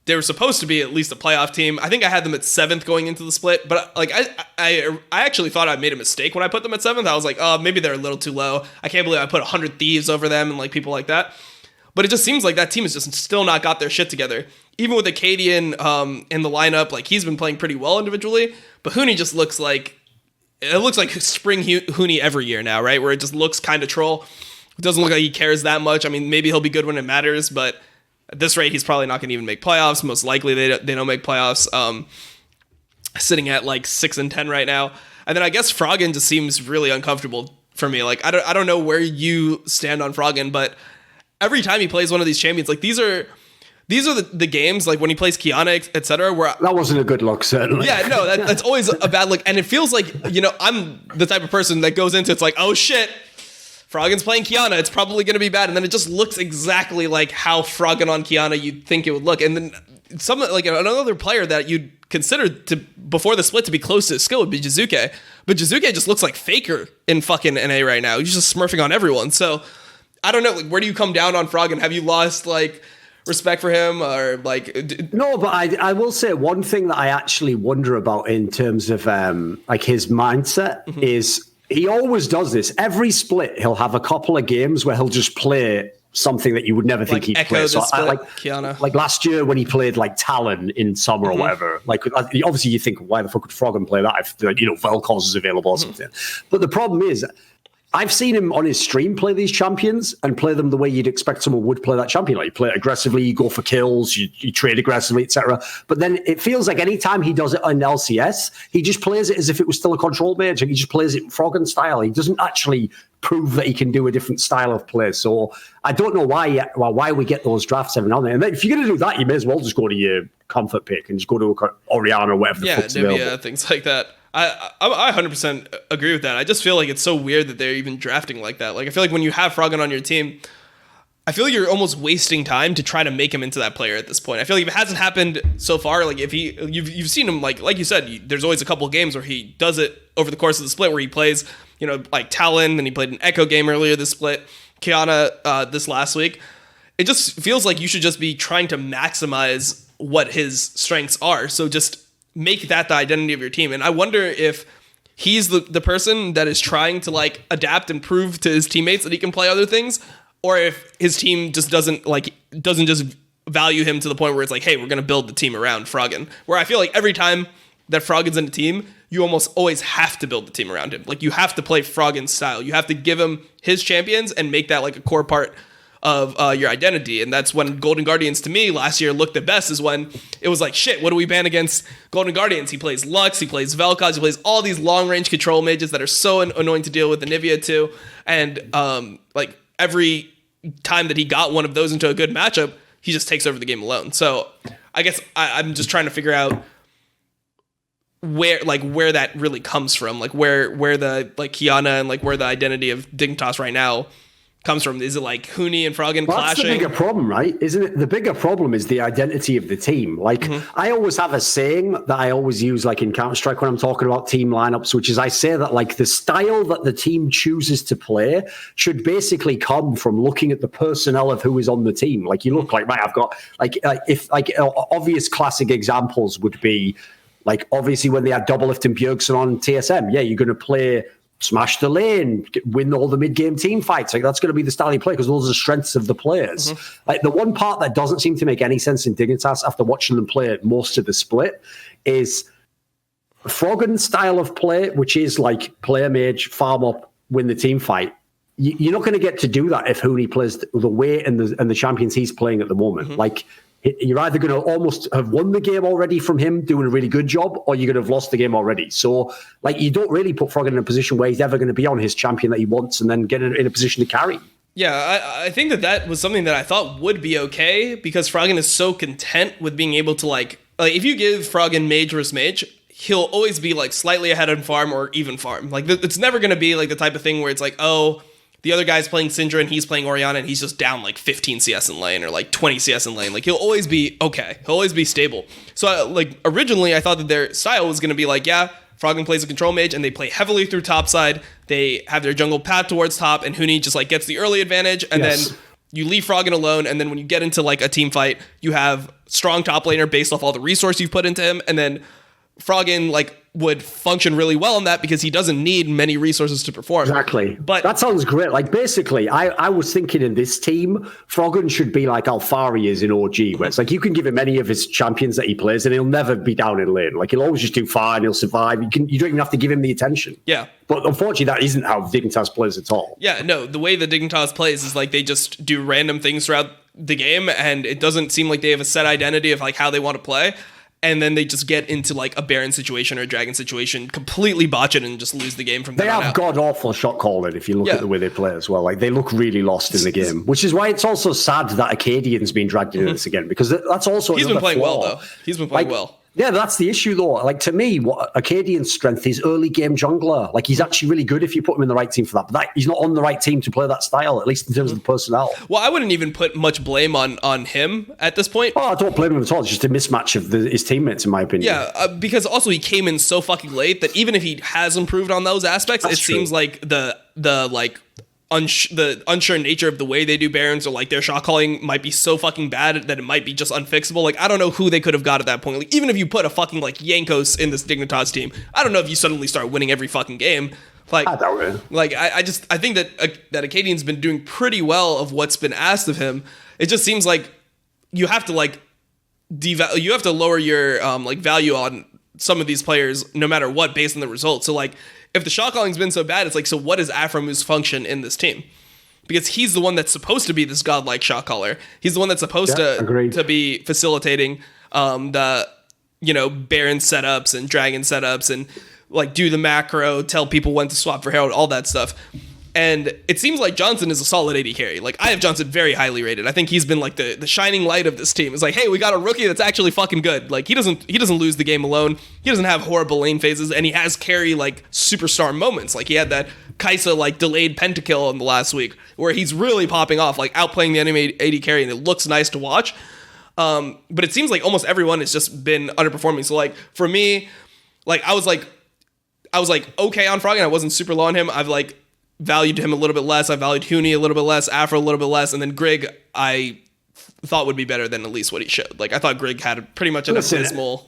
they were supposed to be at least a playoff team. I think I had them at 7th going into the split, but like I actually thought I made a mistake when I put them at 7th. I was like, oh, maybe they're a little too low. I can't believe I put 100 Thieves over them and like people like that. But it just seems like that team has just still not got their shit together. Even with Acadian in the lineup, like he's been playing pretty well individually, but Huni just looks like spring Huni every year now, right? Where it just looks kind of troll. It doesn't look like he cares that much. I mean, maybe he'll be good when it matters, but at this rate, he's probably not going to even make playoffs. Most likely, they don't make playoffs. Sitting at like 6-10 right now, and then I guess Froggen just seems really uncomfortable for me. Like I don't know where you stand on Froggen, but every time he plays one of these champions, like these are the games like when he plays Kiana, etc. Where that wasn't a good look, certainly. Yeah, no, that's always a bad look, and it feels like, you know, I'm the type of person that goes into it's like, oh shit, Froggen's playing Kiana, it's probably going to be bad, and then it just looks exactly like how Froggen on Kiana you'd think it would look, and then another player that you'd consider to before the split to be close to his skill would be Jizuke, but Jizuke just looks like Faker in fucking NA right now. He's just smurfing on everyone. So I don't know, like, where do you come down on Froggen? Have you lost like respect for him or like? No, but I will say one thing that I actually wonder about in terms of like his mindset is he always does this. Every split, he'll have a couple of games where he'll just play something that you would never think he'd play. So like last year when he played like Talon in summer or whatever, like obviously you think, why the fuck would Froggen play that if, you know, Vel'Koz is available or something? But the problem is, I've seen him on his stream play these champions and play them the way you'd expect someone would play that champion. Like you play it aggressively, you go for kills, you trade aggressively, etc. But then it feels like anytime he does it on LCS, he just plays it as if it was still a control mage. Like he just plays it Froggen style. He doesn't actually prove that he can do a different style of play. So I don't know why we get those drafts every now and then. And then if you're going to do that, you may as well just go to your comfort pick and just go to Orianna or whatever the fuck's available. Yeah, things like that. I 100% agree with that. I just feel like it's so weird that they're even drafting like that. Like I feel like when you have Froggen on your team, I feel like you're almost wasting time to try to make him into that player at this point. I feel like if it hasn't happened so far, like if you've seen him like you said, there's always a couple of games where he does it over the course of the split where he plays, like Talon, and he played an Echo game earlier this split, Qiyana this last week. It just feels like you should just be trying to maximize what his strengths are. So just make that the identity of your team. And I wonder if he's the person that is trying to like adapt and prove to his teammates that he can play other things, or if his team just doesn't just value him to the point where it's like, hey, we're going to build the team around Froggen. Where I feel like every time that Froggen's in a team, you almost always have to build the team around him. Like you have to play Froggen's style. You have to give him his champions and make that like a core part of your identity. And that's when Golden Guardians to me last year looked the best, is when it was like, shit, what do we ban against Golden Guardians? He plays Lux, he plays Vel'Koz, he plays all these long range control mages that are so annoying to deal with, Anivia too. And like every time that he got one of those into a good matchup, he just takes over the game alone. So I guess I'm just trying to figure out where that really comes from, like where the like Qiyana and like where the identity of Dignitas right now comes from. Is it like Huni and Froggen clashing? That's the bigger problem, right? Isn't it? The bigger problem is the identity of the team. Like I always have a saying that I always use like in Counter-Strike when I'm talking about team lineups, which is I say that like the style that the team chooses to play should basically come from looking at the personnel of who is on the team. Like you look like, right, I've got like if like obvious classic examples would be like obviously when they had Doublelift and Bjergsen on TSM, yeah, you're going to play smash the lane, win all the mid-game team fights. Like that's going to be the style you play because those are the strengths of the players. Like the one part that doesn't seem to make any sense in Dignitas after watching them play most of the split is Froggen's style of play, which is like play a mage, farm up, win the team fight. You're not going to get to do that if Huni plays the way and the champions he's playing at the moment. Like you're either going to almost have won the game already from him doing a really good job, or you're going to have lost the game already. So, like, you don't really put Froggen in a position where he's ever going to be on his champion that he wants and then get in a position to carry. Yeah, I think that was something that I thought would be okay because Froggen is so content with being able to, like if you give Froggen mage versus mage, he'll always be, like, slightly ahead on farm or even farm. Like, it's never going to be, like, the type of thing where it's like, oh, the other guy's playing Syndra and he's playing Orianna and he's just down like 15 CS in lane or like 20 CS in lane. Like he'll always be okay. He'll always be stable. So like originally I thought that their style was going to be like, yeah, Froggen plays a control mage and they play heavily through top side. They have their jungle path towards top and Huni just like gets the early advantage and then you leave Froggen alone. And then when you get into like a team fight, you have strong top laner based off all the resource you've put into him. And then Froggen like would function really well in that because he doesn't need many resources to perform. Exactly. But that sounds great. Like basically, I was thinking in this team, Froggen should be like Alfari is in OG, where it's like you can give him any of his champions that he plays and he'll never be down in lane. Like he'll always just do fine, he'll survive. You don't even have to give him the attention. Yeah. But unfortunately, that isn't how Dignitas plays at all. Yeah, no, the way the Dignitas plays is like they just do random things throughout the game and it doesn't seem like they have a set identity of like how they want to play. And then they just get into like a Baron situation or a Dragon situation, completely botch it and just lose the game from there on out. They have god-awful shot calling if you look at the way they play as well. Like they look really lost in the game, which is why it's also sad that Acadian's been dragged into this again, because that's also He's been playing well, though. He's been playing well. Yeah, that's the issue, though. Like, to me, what Acadian's strength is early game jungler. Like, he's actually really good if you put him in the right team for that. But he's not on the right team to play that style, at least in terms of the personnel. Well, I wouldn't even put much blame on him at this point. Oh, I don't blame him at all. It's just a mismatch of his teammates, in my opinion. Yeah, because also he came in so fucking late that even if he has improved on those aspects, it seems like the unsure nature of the way they do Barons or like their shot calling might be so fucking bad that it might be just unfixable. Like I don't know who they could have got at that point. Like even if you put a fucking like Yankos in this Dignitas team, I don't know if you suddenly start winning every fucking game. Like I think that Acadian's been doing pretty well of what's been asked of him. It just seems like you have to like you have to lower your like value on some of these players no matter what based on the results. So like if the shot calling's been so bad, it's like, so what is Afromu's function in this team? Because he's the one that's supposed to be this godlike shot caller. He's the one that's supposed to be facilitating the, Baron setups and Dragon setups and like do the macro, tell people when to swap for Herald, all that stuff. And it seems like Johnson is a solid AD carry. Like, I have Johnson very highly rated. I think he's been like the shining light of this team. It's like, hey, we got a rookie that's actually fucking good. Like, he doesn't lose the game alone. He doesn't have horrible lane phases, and he has carry like superstar moments. Like, he had that Kaisa like delayed pentakill in the last week where he's really popping off, like outplaying the enemy AD carry, and it looks nice to watch. But it seems like almost everyone has just been underperforming. So like for me, like I was like okay on Froggen. I wasn't super low on him. I've like valued him a little bit less. I valued Huni a little bit less, Afro a little bit less, and then Grig I thought would be better than at least what he showed. Like I thought Grig had pretty much an abysmal.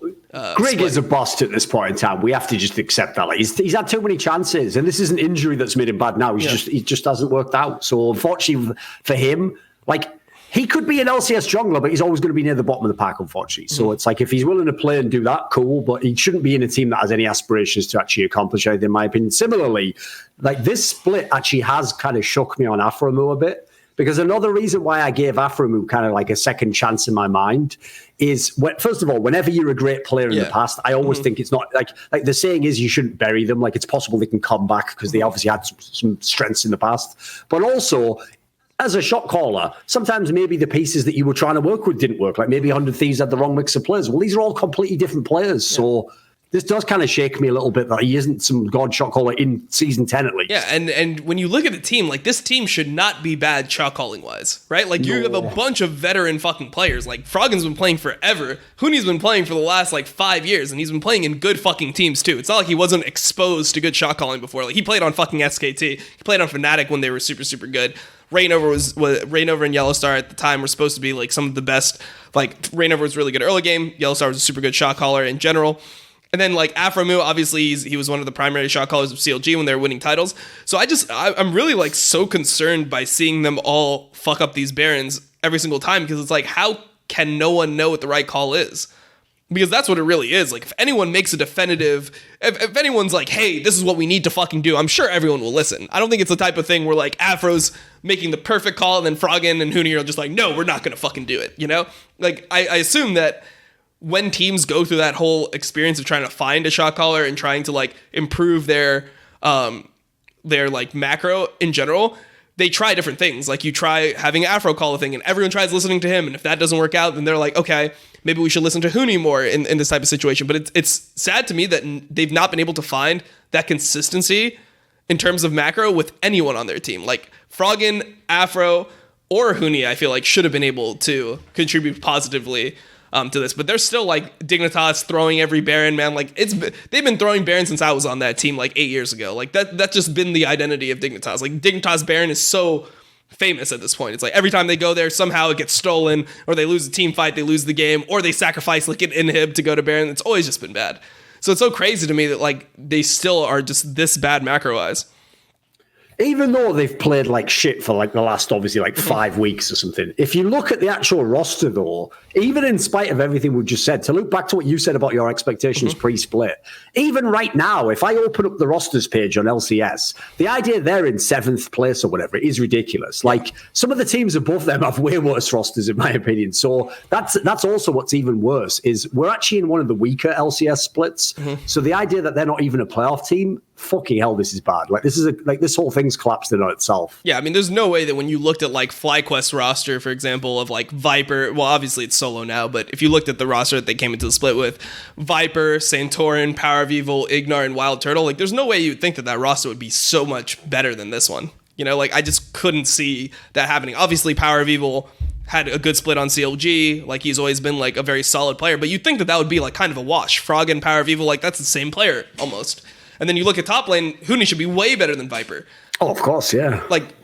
Grig split. is a bust at this point in time. We have to just accept that. Like he's had too many chances, and this is an injury that's made him bad now. He just hasn't worked out. So unfortunately for him, like he could be an LCS jungler, but he's always going to be near the bottom of the pack, unfortunately. So it's like if he's willing to play and do that, cool. But he shouldn't be in a team that has any aspirations to actually accomplish anything, in my opinion. Similarly, like this split actually has kind of shook me on Afromu a bit. Because another reason why I gave Afromu kind of like a second chance in my mind is, first of all, whenever you're a great player in the past, I always think it's not like the saying is you shouldn't bury them. Like it's possible they can come back because they obviously had some strengths in the past. But also, as a shot caller, sometimes maybe the pieces that you were trying to work with didn't work. Like maybe 100 Thieves had the wrong mix of players. Well, these are all completely different players. Yeah. So this does kind of shake me a little bit that he isn't some god shot caller in season 10 at least. Yeah, and when you look at the team, like this team should not be bad shot calling wise, right? Like you have a bunch of veteran fucking players. Like Froggen's been playing forever. Huni's been playing for the last like 5 years, and he's been playing in good fucking teams too. It's not like he wasn't exposed to good shot calling before. Like he played on fucking SKT. He played on Fnatic when they were super, super good. Reignover and Yellowstar at the time were supposed to be like some of the best. Like Reignover was really good early game. Yellowstar was a super good shot caller in general. And then like Afromu, obviously he was one of the primary shot callers of CLG when they were winning titles. So I'm really like so concerned by seeing them all fuck up these Barons every single time, because it's like, how can no one know what the right call is? Because that's what it really is. Like if anyone makes a definitive, if anyone's like, hey, this is what we need to fucking do, I'm sure everyone will listen. I don't think it's the type of thing where like Afro's making the perfect call and then Froggen and Huni are just like, no, we're not going to fucking do it. You know, like I assume that when teams go through that whole experience of trying to find a shot caller and trying to like improve their like macro in general, they try different things. Like you try having Afro call a thing and everyone tries listening to him. And if that doesn't work out, then they're like, okay, maybe we should listen to Huni more in this type of situation. But it's sad to me that they've not been able to find that consistency in terms of macro with anyone on their team. Like Froggen, Afro, or Huni, I feel like should have been able to contribute positively to this, but they're still like Dignitas throwing every Baron, man. Like they've been throwing Baron since I was on that team like 8 years ago. Like that's just been the identity of Dignitas. Like Dignitas Baron is so famous at this point. It's like every time they go there, somehow it gets stolen, or they lose a team fight, they lose the game, or they sacrifice like an inhib to go to Baron. It's always just been bad. So it's so crazy to me that like they still are just this bad macro-wise. Even though they've played like shit for like the last obviously like 5 weeks or something, if you look at the actual roster though, even in spite of everything we've just said, to look back to what you said about your expectations pre-split, even right now, if I open up the rosters page on LCS, the idea they're in 7th place or whatever is ridiculous. Like some of the teams above them have way worse rosters in my opinion. So that's also what's even worse is we're actually in one of the weaker LCS splits. So the idea that they're not even a playoff team, fucking hell, this is bad. Like this is this whole thing's collapsed in on itself. Yeah, I mean, there's no way that when you looked at like FlyQuest roster, for example, of like Viper, well, obviously it's solo now, but if you looked at the roster that they came into the split with, Viper, Santorin, Power of Evil, Ignar, and Wild Turtle, like there's no way you'd think that roster would be so much better than this one. You know, like I just couldn't see that happening. Obviously, Power of Evil had a good split on CLG. Like he's always been like a very solid player, but you'd think that would be like kind of a wash. Frog and Power of Evil, like that's the same player almost. And then you look at top lane, Huni should be way better than Viper. Oh, of course, yeah. Like,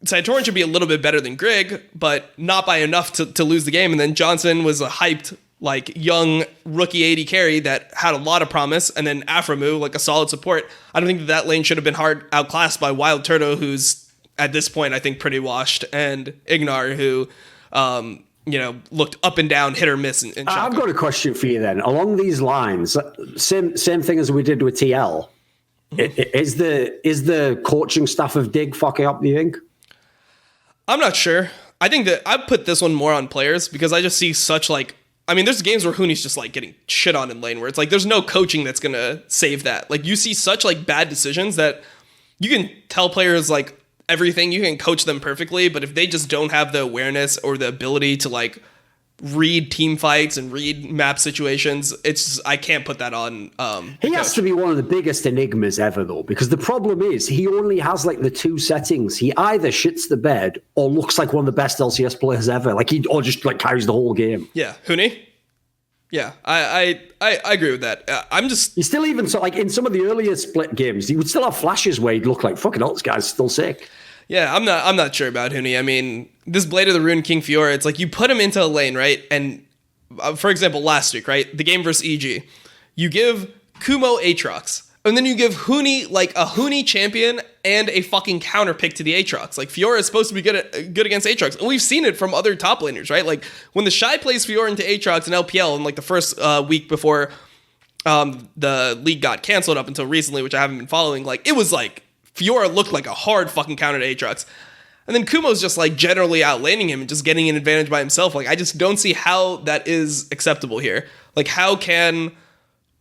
Santorin should be a little bit better than Grig, but not by enough to lose the game. And then Johnson was a hyped, like, young rookie AD carry that had a lot of promise. And then Afromu, like a solid support. I don't think that lane should have been hard outclassed by Wild Turtle, who's, at this point, I think, pretty washed, and Ignar, who... looked up and down, hit or miss. I've got a question for you then. Along these lines, same thing as we did with TL. Is the coaching staff of Dig fucking up, do you think? I'm not sure. I think that I put this one more on players because I just see such there's games where Huni's just like getting shit on in lane where it's like there's no coaching that's gonna save that. Like you see such like bad decisions that you can tell players like everything, you can coach them perfectly, but if they just don't have the awareness or the ability to like read team fights and read map situations, it's just, I can't put that on. He has to be one of the biggest enigmas ever, though, because the problem is he only has like the two settings. He either shits the bed or looks like one of the best LCS players ever. Or just like carries the whole game. Yeah, Huni. Yeah, I agree with that. He's still even so like in some of the earlier split games, he would still have flashes where he'd look like fucking hell, this guy's still sick. Yeah, I'm not sure about Huni. I mean, this Blade of the Rune King Fiora, it's like you put him into a lane, right? And for example, last week, right? The game versus EG, you give Kumo Aatrox, and then you give Huni like a Huni champion and a fucking counter pick to the Aatrox. Like Fiora is supposed to be good against Aatrox, and we've seen it from other top laners, right? Like when the Shy plays Fiora into Aatrox in LPL in like the first week before the league got canceled up until recently, which I haven't been following, like it was like Fiora looked like a hard fucking counter to Aatrox. And then Kumo's just like generally outlaning him and just getting an advantage by himself. Like I just don't see how that is acceptable here. Like how can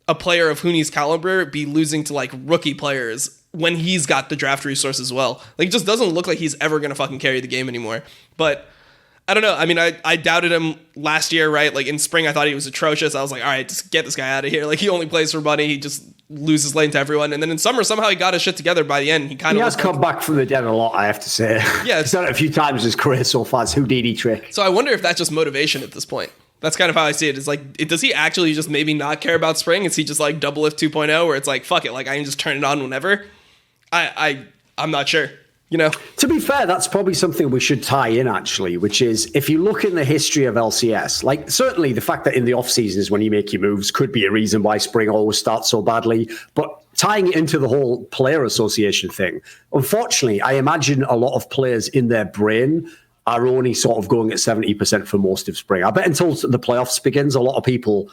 a player of Huni's caliber be losing to like rookie players when he's got the draft resource as well? Like it just doesn't look like he's ever going to fucking carry the game anymore. But I don't know. I mean, I doubted him last year, right? Like in spring, I thought he was atrocious. I was like, all right, just get this guy out of here. Like he only plays for money. He just loses lane to everyone. And then in summer, somehow he got his shit together by the end. He has come back from the dead a lot, I have to say. Yeah. He's done it a few times in his career so far. It's Houdini trick. So I wonder if that's just motivation at this point. That's kind of how I see it. It's like, does he actually just maybe not care about spring? Is he just like Doublelift 2.0 where it's like, fuck it, like I can just turn it on whenever? I'm not sure. You know, to be fair, that's probably something we should tie in actually, which is if you look in the history of LCS, like certainly the fact that in the off seasons when you make your moves could be a reason why spring always starts so badly, but tying it into the whole player association thing, unfortunately, I imagine a lot of players in their brain are only sort of going at 70% for most of spring. I bet until the playoffs begins, a lot of people,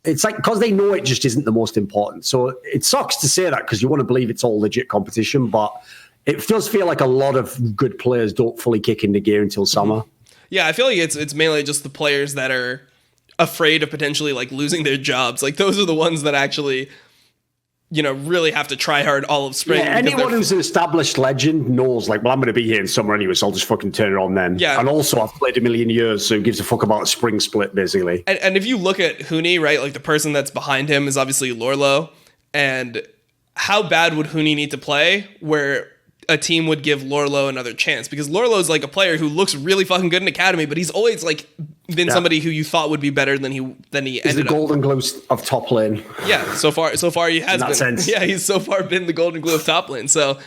it's like because they know it just isn't the most important. So it sucks to say that because you want to believe it's all legit competition, but it does feel like a lot of good players don't fully kick into gear until summer. Yeah, I feel like it's mainly just the players that are afraid of potentially like losing their jobs. Like those are the ones that actually, you know, really have to try hard all of spring. Yeah, anyone who's an established legend knows like, well, I'm going to be here in summer anyway, so I'll just fucking turn it on then. Yeah. And also I've played a million years, so who gives a fuck about a spring split basically. And if you look at Huni, right, like the person that's behind him is obviously Lorlo. And how bad would Huni need to play where a team would give Lorlo another chance? Because Lorlo's like a player who looks really fucking good in academy, but he's always like been somebody who you thought would be better than he ended up. He's the golden glue of top lane. Yeah, so far he has been. Sense. Yeah, he's so far been the golden glue of top lane. So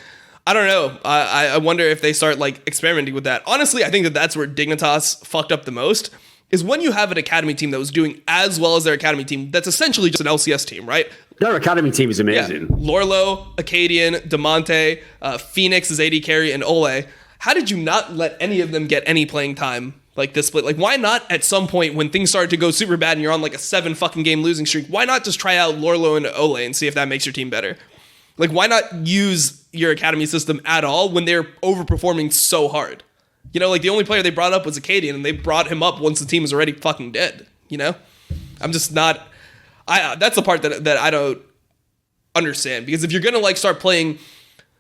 I don't know. I wonder if they start like experimenting with that. Honestly, I think that's where Dignitas fucked up the most. Is when you have an academy team that was doing as well as their academy team, that's essentially just an LCS team, right? Their academy team is amazing. Yeah. Lorlo, Acadian, Damonte, Phoenix is AD carry, and Ole. How did you not let any of them get any playing time like this split? Like, why not at some point when things started to go super bad and you're on like a 7 fucking game losing streak, why not just try out Lorlo and Ole and see if that makes your team better? Like, why not use your academy system at all when they're overperforming so hard? You know, like the only player they brought up was Acadian, and they brought him up once the team was already fucking dead. You know, I'm just not. That's the part that I don't understand, because if you're gonna like start playing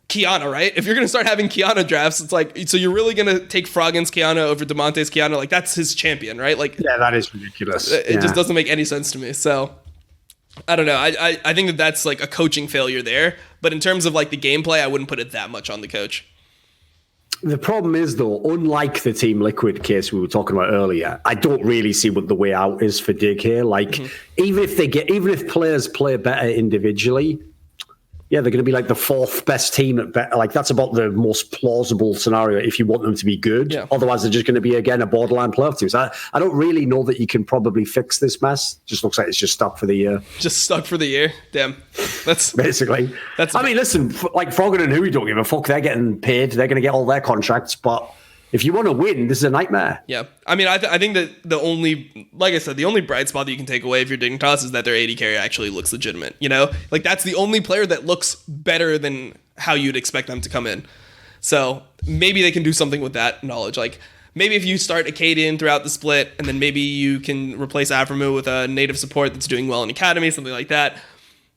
Kiana, right? If you're gonna start having Kiana drafts, it's like, so you're really gonna take Froggen's Kiana over Damonte's Kiana? Like that's his champion, right? Like, yeah, that is ridiculous. It just doesn't make any sense to me. So I don't know. I think that's like a coaching failure there. But in terms of like the gameplay, I wouldn't put it that much on the coach. The problem is, though, unlike the Team Liquid case we were talking about earlier, I don't really see what the way out is for Dig here. Like, even if players play better individually, yeah, they're going to be like the 4th best team at better. Like, that's about the most plausible scenario if you want them to be good. Yeah. Otherwise, they're just going to be, again, a borderline playoff team. So I don't really know that you can probably fix this mess. Just looks like it's just stuck for the year. Just stuck for the year? Damn. That's basically. I mean, listen, like Froggen and Hui don't give a fuck. They're getting paid. They're going to get all their contracts. But if you want to win, this is a nightmare. Yeah. I mean, I think that the only bright spot that you can take away if you're Dignitas is that their AD carry actually looks legitimate, you know? Like, that's the only player that looks better than how you'd expect them to come in. So maybe they can do something with that knowledge. Like, maybe if you start Acadian throughout the split, and then maybe you can replace Aframu with a native support that's doing well in Academy, something like that,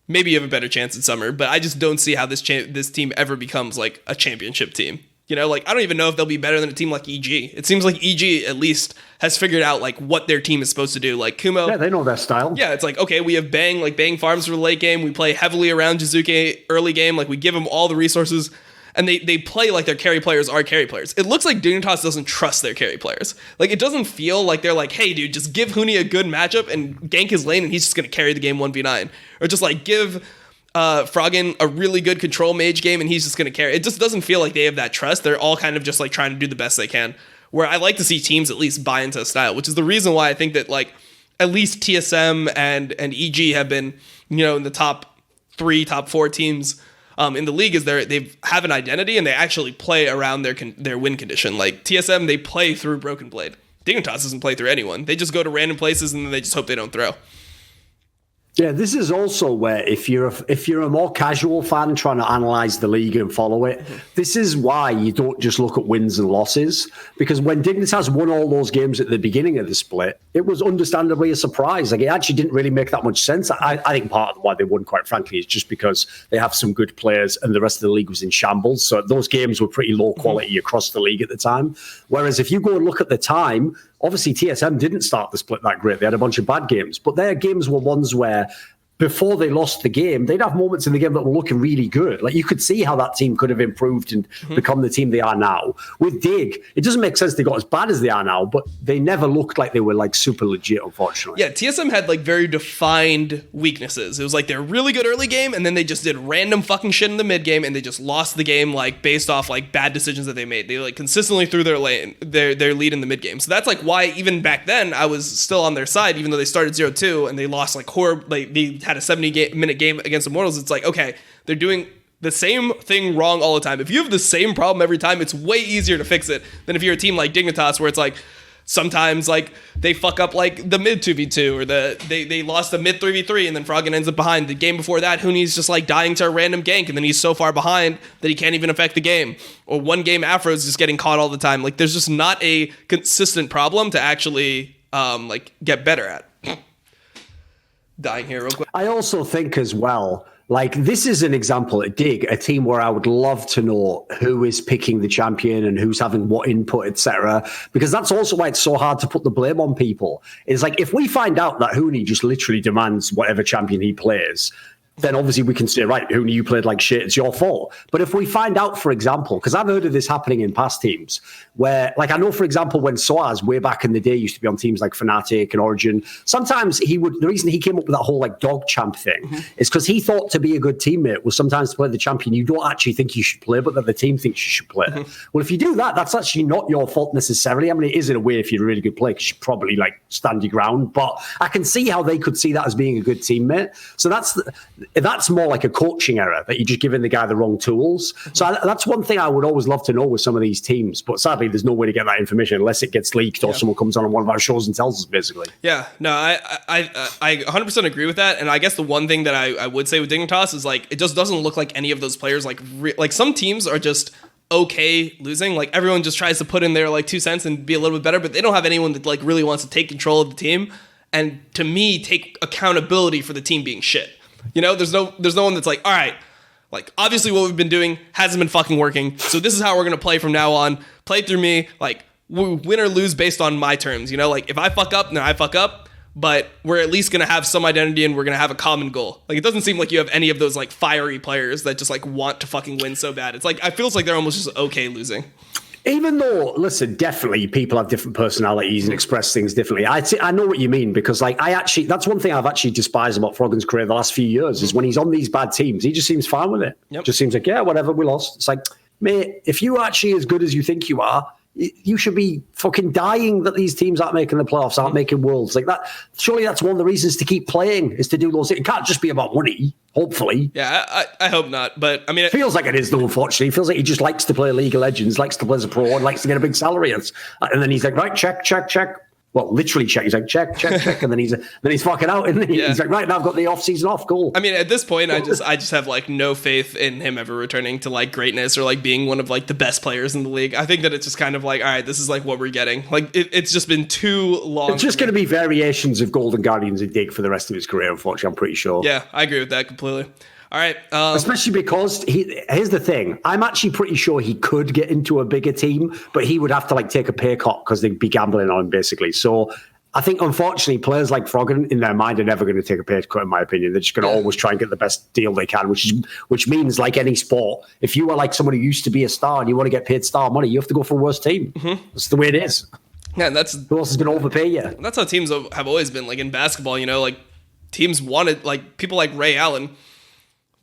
maybe you have a better chance in Summer. But I just don't see how this team ever becomes, like, a championship team. You know, like, I don't even know if they'll be better than a team like EG. It seems like EG, at least, has figured out, like, what their team is supposed to do. Like, Kumo... Yeah, they know their style. Yeah, it's like, okay, we have Bang. Like, Bang farms for the late game. We play heavily around Jizuke early game. Like, we give them all the resources. And they play like their carry players are carry players. It looks like Dignitas doesn't trust their carry players. Like, it doesn't feel like they're like, hey, dude, just give Huni a good matchup and gank his lane and he's just going to carry the game 1v9. Or just, like, give Froggen a really good control mage game and he's just going to carry. It just doesn't feel like they have that trust. They're all kind of just, like, trying to do the best they can. Where I like to see teams at least buy into a style, which is the reason why I think that, like, at least TSM and EG have been, you know, in the top 3, top 4 teams in the league, is they have an identity and they actually play around their win condition. Like, TSM, they play through Broken Blade. Dignitas doesn't play through anyone. They just go to random places and then they just hope they don't throw. Yeah, this is also where if you're a more casual fan trying to analyze the league and follow it, this is why you don't just look at wins and losses. Because when Dignitas won all those games at the beginning of the split, it was understandably a surprise. Like, it actually didn't really make that much sense. I think part of why they won, quite frankly, is just because they have some good players and the rest of the league was in shambles. So those games were pretty low quality across the league at the time. Whereas if you go and look at the time, obviously TSM didn't start the split that great. They had a bunch of bad games, but their games were ones where before they lost the game, they'd have moments in the game that were looking really good. Like, you could see how that team could have improved and become the team they are now. With Dig, it doesn't make sense they got as bad as they are now, but they never looked like they were, like, super legit, unfortunately. Yeah, TSM had, like, very defined weaknesses. It was like they're really good early game, and then they just did random fucking shit in the mid game, and they just lost the game, like, based off, like, bad decisions that they made. They, like, consistently threw their lead in the mid game. So that's, like, why even back then I was still on their side, even though they started 0-2 and they lost, like, they had a 70-minute game against Immortals. It's like, okay, they're doing the same thing wrong all the time. If you have the same problem every time, it's way easier to fix it than if you're a team like Dignitas, where it's like sometimes, like, they fuck up, like, the mid 2v2 or they lost the mid 3v3 and then Froggen ends up behind. The game before that, Huni's just, like, dying to a random gank and then he's so far behind that he can't even affect the game. Or one game Afro's just getting caught all the time. Like, there's just not a consistent problem to actually like, get better at. Dying here real quick. I also think as well, like, this is an example at Dig, a team where I would love to know who is picking the champion and who's having what input, etc. Because that's also why it's so hard to put the blame on people. It's like, if we find out that Huni just literally demands whatever champion he plays, then obviously we can say, right, Huni, you played like shit, it's your fault. But if we find out, for example, because I've heard of this happening in past teams, where, like, I know, for example, when Soaz, way back in the day, used to be on teams like Fnatic and Origin, sometimes the reason he came up with that whole, like, dog champ thing is because he thought to be a good teammate was sometimes to play the champion you don't actually think you should play, but that the team thinks you should play. Well, if you do that, that's actually not your fault necessarily. I mean, it is in a way if you're a really good player, because you probably, like, stand your ground, but I can see how they could see that as being a good teammate. So that's more like a coaching error, that you're just giving the guy the wrong tools. So that's one thing I would always love to know with some of these teams, but sadly there's no way to get that information unless it gets leaked or someone comes on one of our shows and tells us, basically. Yeah, no, I 100% agree with that. And I guess the one thing that I would say with Dignitas is, like, it just doesn't look like any of those players, like some teams are just okay losing. Like, everyone just tries to put in their, like, 2 cents and be a little bit better, but they don't have anyone that, like, really wants to take control of the team and, to me, take accountability for the team being shit. You know, there's no one that's like, all right, like, obviously what we've been doing hasn't been fucking working, so this is how we're going to play from now on. Play through me. Like, we win or lose based on my terms, you know? Like, if I fuck up, then I fuck up, but we're at least going to have some identity and we're going to have a common goal. Like, it doesn't seem like you have any of those, like, fiery players that just, like, want to fucking win so bad. It's like, I feels like they're almost just okay losing. Even though, listen, definitely people have different personalities and express things differently. I know what you mean, because, like, that's one thing I've actually despised about Froggen's career the last few years is when he's on these bad teams, he just seems fine with it. Just seems like, yeah, whatever, we lost. It's like, mate, if you're actually as good as you think you are, you should be fucking dying that these teams aren't making the playoffs, aren't making worlds like that. Surely that's one of the reasons to keep playing, is to do those. It can't just be about money, hopefully. Yeah, I hope not. But I mean, it feels like it is, though, unfortunately. It feels like he just likes to play League of Legends, likes to play as a pro, and likes to get a big salary. And then he's like, right, check. Well, literally check. He's like, check. And then he's fucking out. And he's like, right, now I've got the off season off. Cool. I mean, at this point, I just have like no faith in him ever returning to like greatness or like being one of like the best players in the league. I think that it's just kind of like, all right, this is like what we're getting. Like it's just been too long. It's just going to be variations of Golden Guardians and Dig for the rest of his career, unfortunately, I'm pretty sure. Yeah, I agree with that completely. All right. Especially because here's the thing. I'm actually pretty sure he could get into a bigger team, but he would have to like take a pay cut because they'd be gambling on him basically. So I think, unfortunately, players like Froggen, in their mind, are never going to take a pay cut, in my opinion. They're just going to always try and get the best deal they can, which means, like any sport, if you are like someone who used to be a star and you want to get paid star money, you have to go for a worse team. Mm-hmm. That's the way it is. Yeah, and who else is going to overpay you? That's how teams have always been. Like in basketball, like teams wanted, like people like Ray Allen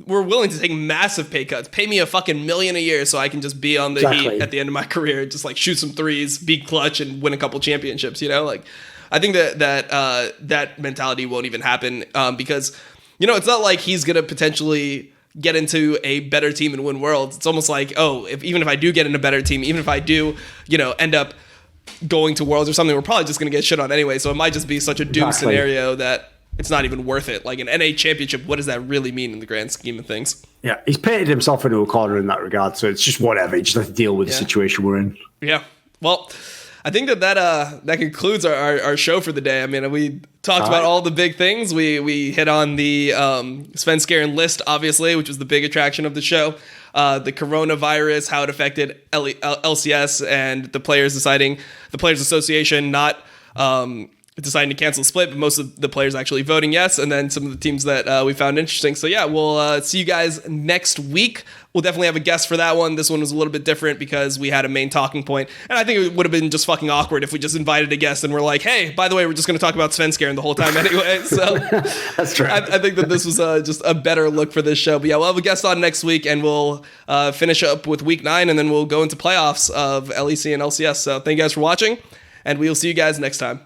were willing to take massive pay cuts. Pay me a fucking $1 million a year so I can just be on the Heat at the end of my career, just like shoot some threes, be clutch, and win a couple championships. Like. I think that mentality won't even happen because, it's not like he's going to potentially get into a better team and win worlds. It's almost like, even if I do get in a better team, even if I do, end up going to worlds or something, we're probably just going to get shit on anyway. So it might just be such a doom scenario that it's not even worth it. Like an NA championship, what does that really mean in the grand scheme of things? Yeah, he's painted himself into a corner in that regard. So it's just whatever. You just have to deal with the situation we're in. Yeah. Well, I think that concludes our show for the day. I mean, we talked about all the big things. We hit on the Svenskeren list, obviously, which was the big attraction of the show. The coronavirus, how it affected LCS, and the Players Association not deciding to cancel the split, but most of the players actually voting yes, and then some of the teams that we found interesting. So yeah, we'll see you guys next week. We'll definitely have a guest for that one. This one was a little bit different because we had a main talking point, and I think it would have been just fucking awkward if we just invited a guest and we're like, hey, by the way, we're just going to talk about Svenskeren the whole time anyway. So that's true. I think that this was just a better look for this show. But yeah, we'll have a guest on next week, and we'll finish up with week 9, and then we'll go into playoffs of LEC and LCS. So thank you guys for watching, and we will see you guys next time.